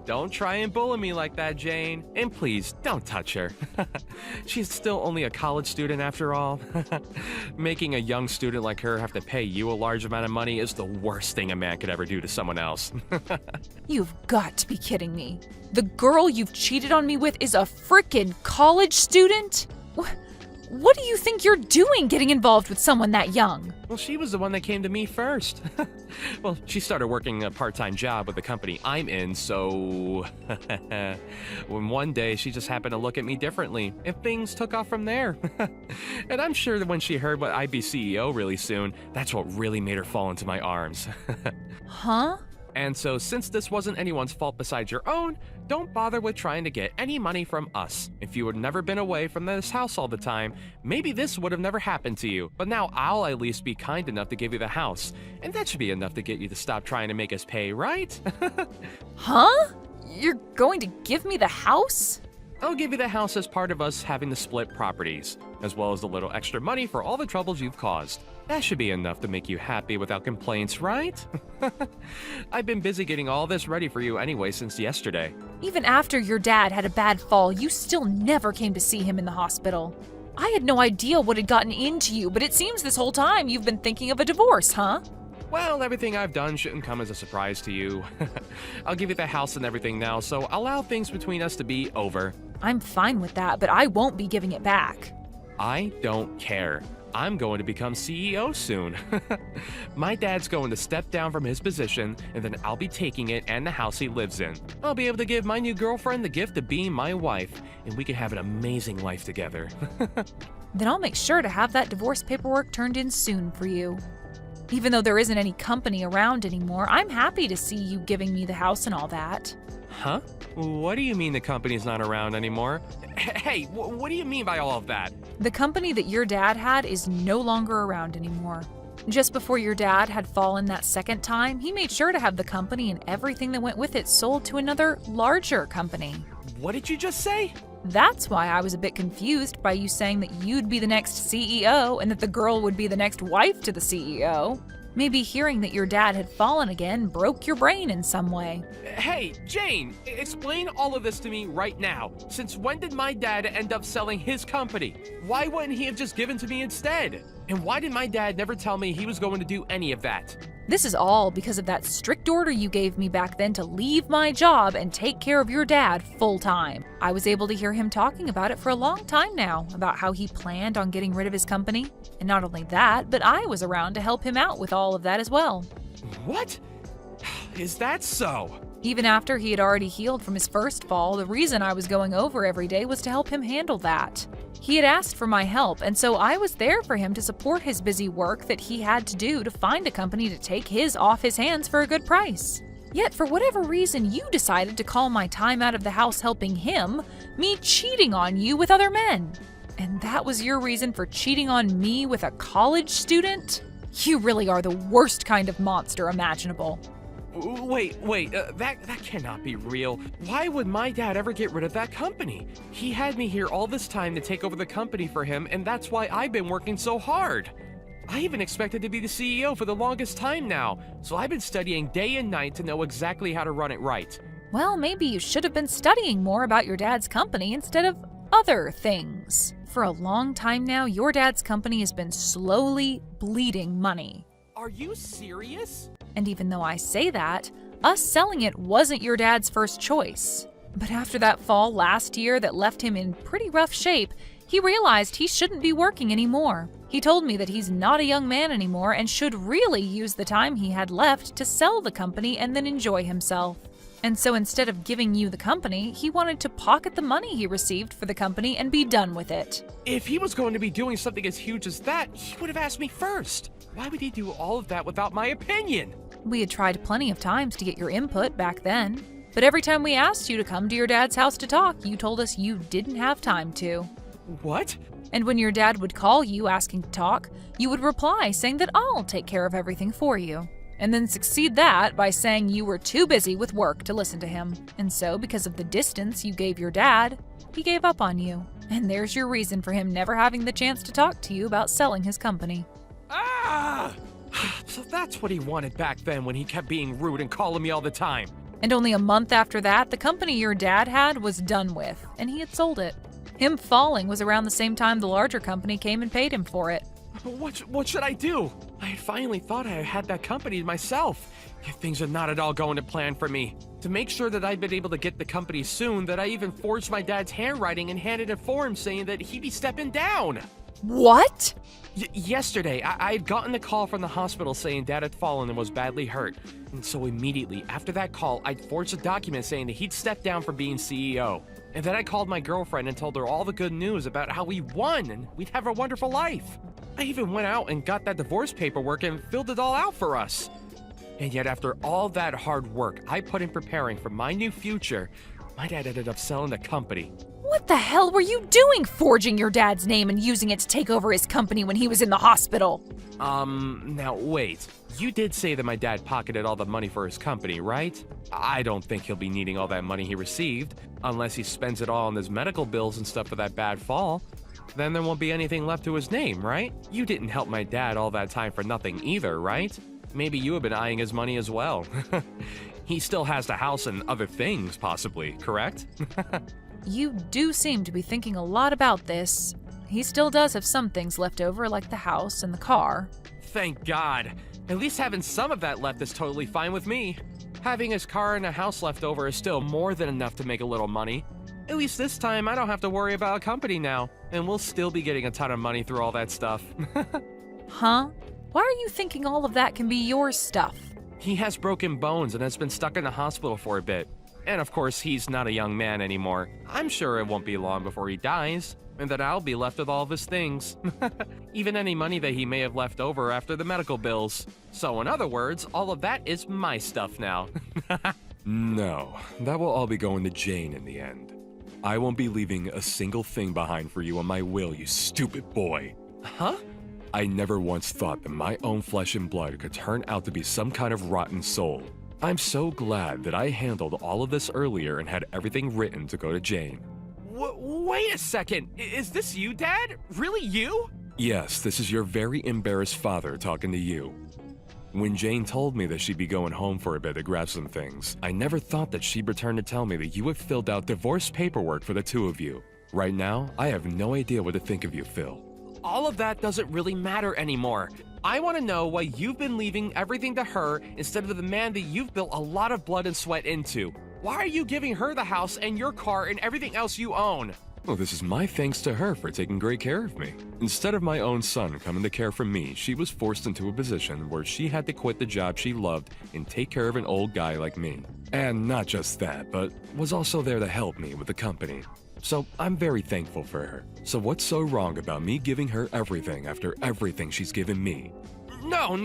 Don't try and bully me like that, Jane. And please, don't touch her. She's still only a college student after all. Making a young student like her have to pay you a large amount of money is the worst thing a man could ever do to someone else. You've got to be kidding me. The girl you've cheated on me with is a frickin' college student? What do you think you're doing getting involved with someone that young? Well, she was the one that came to me first. Well, she started working a part-time job with the company I'm in, so... when one day she just happened to look at me differently, and things took off from there. And I'm sure that when she heard what I'd be CEO really soon, that's what really made her fall into my arms. Huh? And so since this wasn't anyone's fault besides your own, don't bother with trying to get any money from us. If you had never been away from this house all the time, maybe this would have never happened to you. But now I'll at least be kind enough to give you the house. And that should be enough to get you to stop trying to make us pay, right? Huh? You're going to give me the house? I'll give you the house as part of us having to split properties, as well as a little extra money for all the troubles you've caused. That should be enough to make you happy without complaints, right? I've been busy getting all this ready for you anyway since yesterday. Even after your dad had a bad fall, you still never came to see him in the hospital. I had no idea what had gotten into you, but it seems this whole time you've been thinking of a divorce, huh? Well, everything I've done shouldn't come as a surprise to you. I'll give you the house and everything now, so allow things between us to be over. I'm fine with that, but I won't be giving it back. I don't care. I'm going to become CEO soon. My dad's going to step down from his position, and then I'll be taking it and the house he lives in. I'll be able to give my new girlfriend the gift of being my wife, and we can have an amazing life together. Then I'll make sure to have that divorce paperwork turned in soon for you. Even though there isn't any company around anymore, I'm happy to see you giving me the house and all that. Huh? What do you mean the company's not around anymore? Hey, what do you mean by all of that? The company that your dad had is no longer around anymore. Just before your dad had fallen that second time, he made sure to have the company and everything that went with it sold to another, larger company. What did you just say? That's why I was a bit confused by you saying that you'd be the next CEO and that the girl would be the next wife to the CEO. Maybe hearing that your dad had fallen again broke your brain in some way. Hey, Jane, explain all of this to me right now. Since when did my dad end up selling his company? Why wouldn't he have just given to me instead? And why did my dad never tell me he was going to do any of that? This is all because of that strict order you gave me back then to leave my job and take care of your dad full time. I was able to hear him talking about it for a long time now, about how he planned on getting rid of his company. And not only that, but I was around to help him out with all of that as well. What? Is that so? Even after he had already healed from his first fall, the reason I was going over every day was to help him handle that. He had asked for my help, and so I was there for him to support his busy work that he had to do to find a company to take his off his hands for a good price. Yet, for whatever reason, you decided to call my time out of the house helping him, me cheating on you with other men. And that was your reason for cheating on me with a college student? You really are the worst kind of monster imaginable. Wait, that cannot be real. Why would my dad ever get rid of that company? He had me here all this time to take over the company for him, and that's why I've been working so hard. I even expected to be the CEO for the longest time now, so I've been studying day and night to know exactly how to run it right. Well, maybe you should have been studying more about your dad's company instead of other things. For a long time now, your dad's company has been slowly bleeding money. Are you serious? And even though I say that, us selling it wasn't your dad's first choice. But after that fall last year that left him in pretty rough shape, he realized he shouldn't be working anymore. He told me that he's not a young man anymore and should really use the time he had left to sell the company and then enjoy himself. And so instead of giving you the company, he wanted to pocket the money he received for the company and be done with it. If he was going to be doing something as huge as that, he would have asked me first. Why would he do all of that without my opinion? We had tried plenty of times to get your input back then, but every time we asked you to come to your dad's house to talk, you told us you didn't have time to. What? And when your dad would call you asking to talk, you would reply saying that I'll take care of everything for you. And then succeed that by saying you were too busy with work to listen to him. And so, because of the distance you gave your dad, he gave up on you. And there's your reason for him never having the chance to talk to you about selling his company. Ah! So that's what he wanted back then when he kept being rude and calling me all the time. And only a month after that, the company your dad had was done with, and he had sold it. Him falling was around the same time the larger company came and paid him for it. What should I do? I had finally thought I had that company myself. Yet things are not at all going to plan for me. To make sure that I'd been able to get the company soon, that I even forged my dad's handwriting and handed it for him saying that he'd be stepping down. What? Yesterday, I had gotten a call from the hospital saying Dad had fallen and was badly hurt. And so immediately after that call, I'd forged a document saying that he'd step down from being CEO. And then I called my girlfriend and told her all the good news about how we won and we'd have a wonderful life. I even went out and got that divorce paperwork and filled it all out for us. And yet after all that hard work I put in preparing for my new future, my dad ended up selling the company. What the hell were you doing forging your dad's name and using it to take over his company when he was in the hospital? Now wait. You did say that my dad pocketed all the money for his company, right? I don't think he'll be needing all that money he received, unless he spends it all on his medical bills and stuff for that bad fall. then there won't be anything left to his name, right? You didn't help my dad all that time for nothing either, right? Maybe you have been eyeing his money as well. He still has the house and other things, possibly, correct? You do seem to be thinking a lot about this. He still does have some things left over, like the house and the car. Thank God. At least having some of that left is totally fine with me. Having his car and a house left over is still more than enough to make a little money. At least this time I don't have to worry about a company now, and we'll still be getting a ton of money through all that stuff. Huh? Why are you thinking all of that can be your stuff? He has broken bones and has been stuck in the hospital for a bit. And of course, he's not a young man anymore. I'm sure it won't be long before he dies, and that I'll be left with all of his things. Even any money that he may have left over after the medical bills. So in other words, all of that is my stuff now. No, that will all be going to Jane in the end. I won't be leaving a single thing behind for you on my will, you stupid boy. Huh? I never once thought that my own flesh and blood could turn out to be some kind of rotten soul. I'm so glad that I handled all of this earlier and had everything written to go to Jane. Wait a second. Is this you, Dad? Really you? Yes, this is your very embarrassed father talking to you. When Jane told me that she'd be going home for a bit to grab some things, I never thought that she'd return to tell me that you have filled out divorce paperwork for the two of you. Right now, I have no idea what to think of you, Phil. All of that doesn't really matter anymore. I want to know why you've been leaving everything to her instead of the man that you've built a lot of blood and sweat into. Why are you giving her the house and your car and everything else you own? Well, this is my thanks to her for taking great care of me. Instead of my own son coming to care for me, she was forced into a position where she had to quit the job she loved and take care of an old guy like me. And not just that, but was also there to help me with the company. So I'm very thankful for her. So what's so wrong about me giving her everything after everything she's given me? No,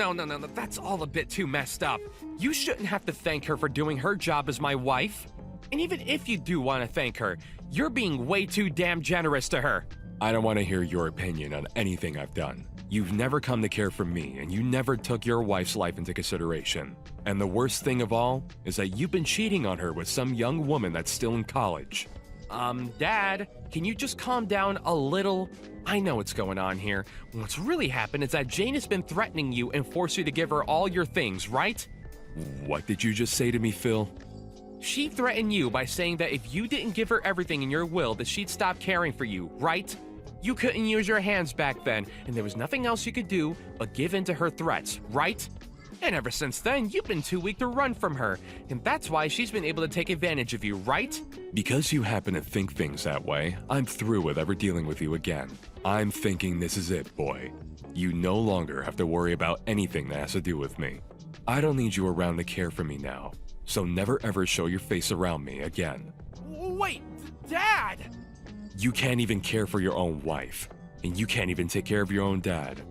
that's all a bit too messed up. You shouldn't have to thank her for doing her job as my wife. And even if you do want to thank her, you're being way too damn generous to her. I don't want to hear your opinion on anything I've done. You've never come to care for me, and you never took your wife's life into consideration. And the worst thing of all is that you've been cheating on her with some young woman that's still in college. Dad, can you just calm down a little? I know what's going on here. What's really happened is that Jane has been threatening you and forced you to give her all your things, right? What did you just say to me, Phil? She threatened you by saying that if you didn't give her everything in your will, that she'd stop caring for you, right? You couldn't use your hands back then, and there was nothing else you could do but give in to her threats, right? And ever since then, you've been too weak to run from her, and that's why she's been able to take advantage of you, right? Because you happen to think things that way, I'm through with ever dealing with you again. I'm thinking this is it, boy. You no longer have to worry about anything that has to do with me. I don't need you around to care for me now, so never ever show your face around me again. Wait, Dad! You can't even care for your own wife, and you can't even take care of your own dad.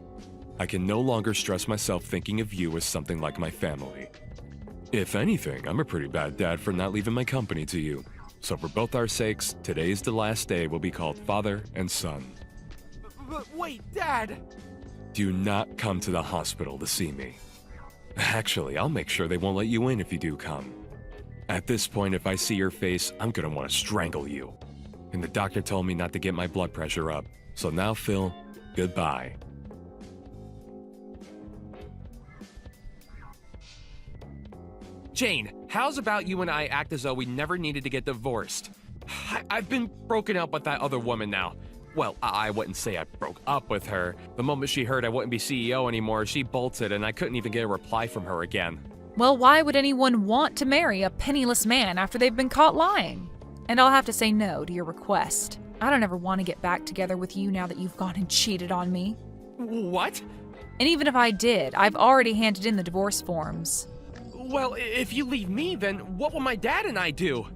I can no longer stress myself thinking of you as something like my family. If anything, I'm a pretty bad dad for not leaving my company to you. So for both our sakes, today's the last day we'll be called father and son. But wait, Dad! Do not come to the hospital to see me. Actually, I'll make sure they won't let you in if you do come. At this point, if I see your face, I'm gonna want to strangle you. And the doctor told me not to get my blood pressure up. So now, Phil, goodbye. Jane, how's about you and I act as though we never needed to get divorced? I've been broken up with that other woman now. Well, I wouldn't say I broke up with her. The moment she heard I wouldn't be CEO anymore, she bolted and I couldn't even get a reply from her again. Well, why would anyone want to marry a penniless man after they've been caught lying? And I'll have to say no to your request. I don't ever want to get back together with you now that you've gone and cheated on me. What? And even if I did, I've already handed in the divorce forms. Well, if you leave me, then what will my dad and I do?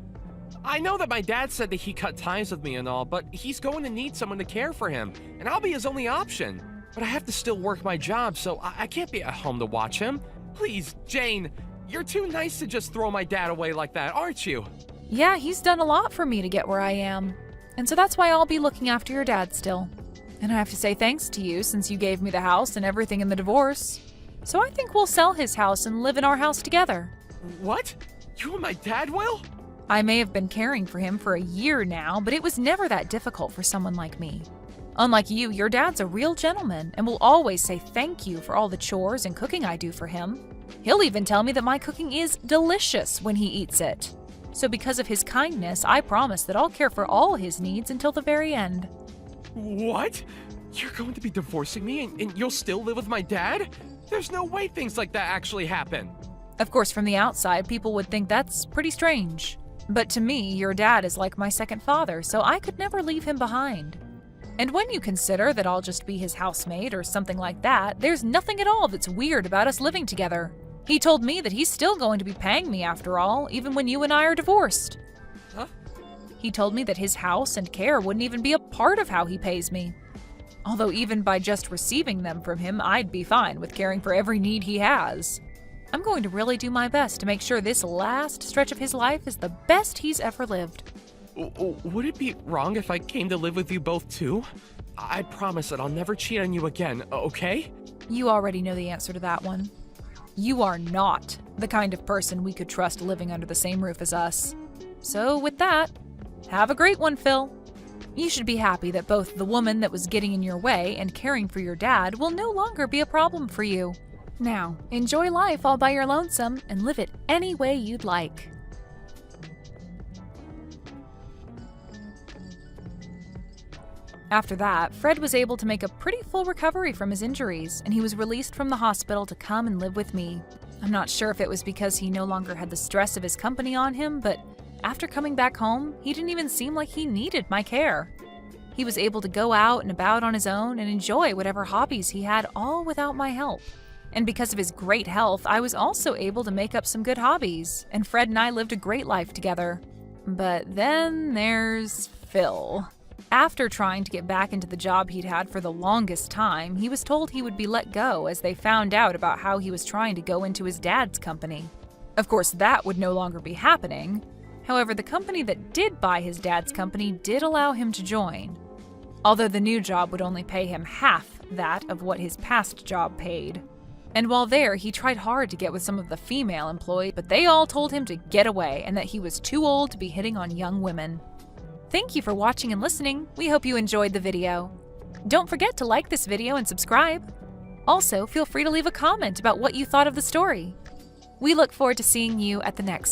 I know that my dad said that he cut ties with me and all, but he's going to need someone to care for him, and I'll be his only option. But I have to still work my job, so I can't be at home to watch him. Please, Jane, you're too nice to just throw my dad away like that, aren't you? Yeah, he's done a lot for me to get where I am. And so that's why I'll be looking after your dad still. And I have to say thanks to you since you gave me the house and everything in the divorce. So I think we'll sell his house and live in our house together. What? You and my dad will? I may have been caring for him for a year now, but it was never that difficult for someone like me. Unlike you, your dad's a real gentleman and will always say thank you for all the chores and cooking I do for him. He'll even tell me that my cooking is delicious when he eats it. So because of his kindness, I promise that I'll care for all his needs until the very end. What? You're going to be divorcing me and you'll still live with my dad? There's no way things like that actually happen. Of course, from the outside, people would think that's pretty strange. But to me, your dad is like my second father, so I could never leave him behind. And when you consider that I'll just be his housemate or something like that, there's nothing at all that's weird about us living together. He told me that he's still going to be paying me after all, even when you and I are divorced. Huh? He told me that his house and care wouldn't even be a part of how he pays me. Although even by just receiving them from him, I'd be fine with caring for every need he has. I'm going to really do my best to make sure this last stretch of his life is the best he's ever lived. Would it be wrong if I came to live with you both too? I promise that I'll never cheat on you again, okay? You already know the answer to that one. You are not the kind of person we could trust living under the same roof as us. So with that, have a great one, Phil. You should be happy that both the woman that was getting in your way and caring for your dad will no longer be a problem for you. Now, enjoy life all by your lonesome and live it any way you'd like. After that, Fred was able to make a pretty full recovery from his injuries, and he was released from the hospital to come and live with me. I'm not sure if it was because he no longer had the stress of his company on him, but after coming back home, he didn't even seem like he needed my care. He was able to go out and about on his own and enjoy whatever hobbies he had, all without my help. And because of his great health, I was also able to make up some good hobbies, and Fred and I lived a great life together. But then there's Phil. After trying to get back into the job he'd had for the longest time, he was told he would be let go as they found out about how he was trying to go into his dad's company. Of course, that would no longer be happening. However, the company that did buy his dad's company did allow him to join, although the new job would only pay him half that of what his past job paid. And while there, he tried hard to get with some of the female employees, but they all told him to get away and that he was too old to be hitting on young women. Thank you for watching and listening. We hope you enjoyed the video. Don't forget to like this video and subscribe. Also, feel free to leave a comment about what you thought of the story. We look forward to seeing you at the next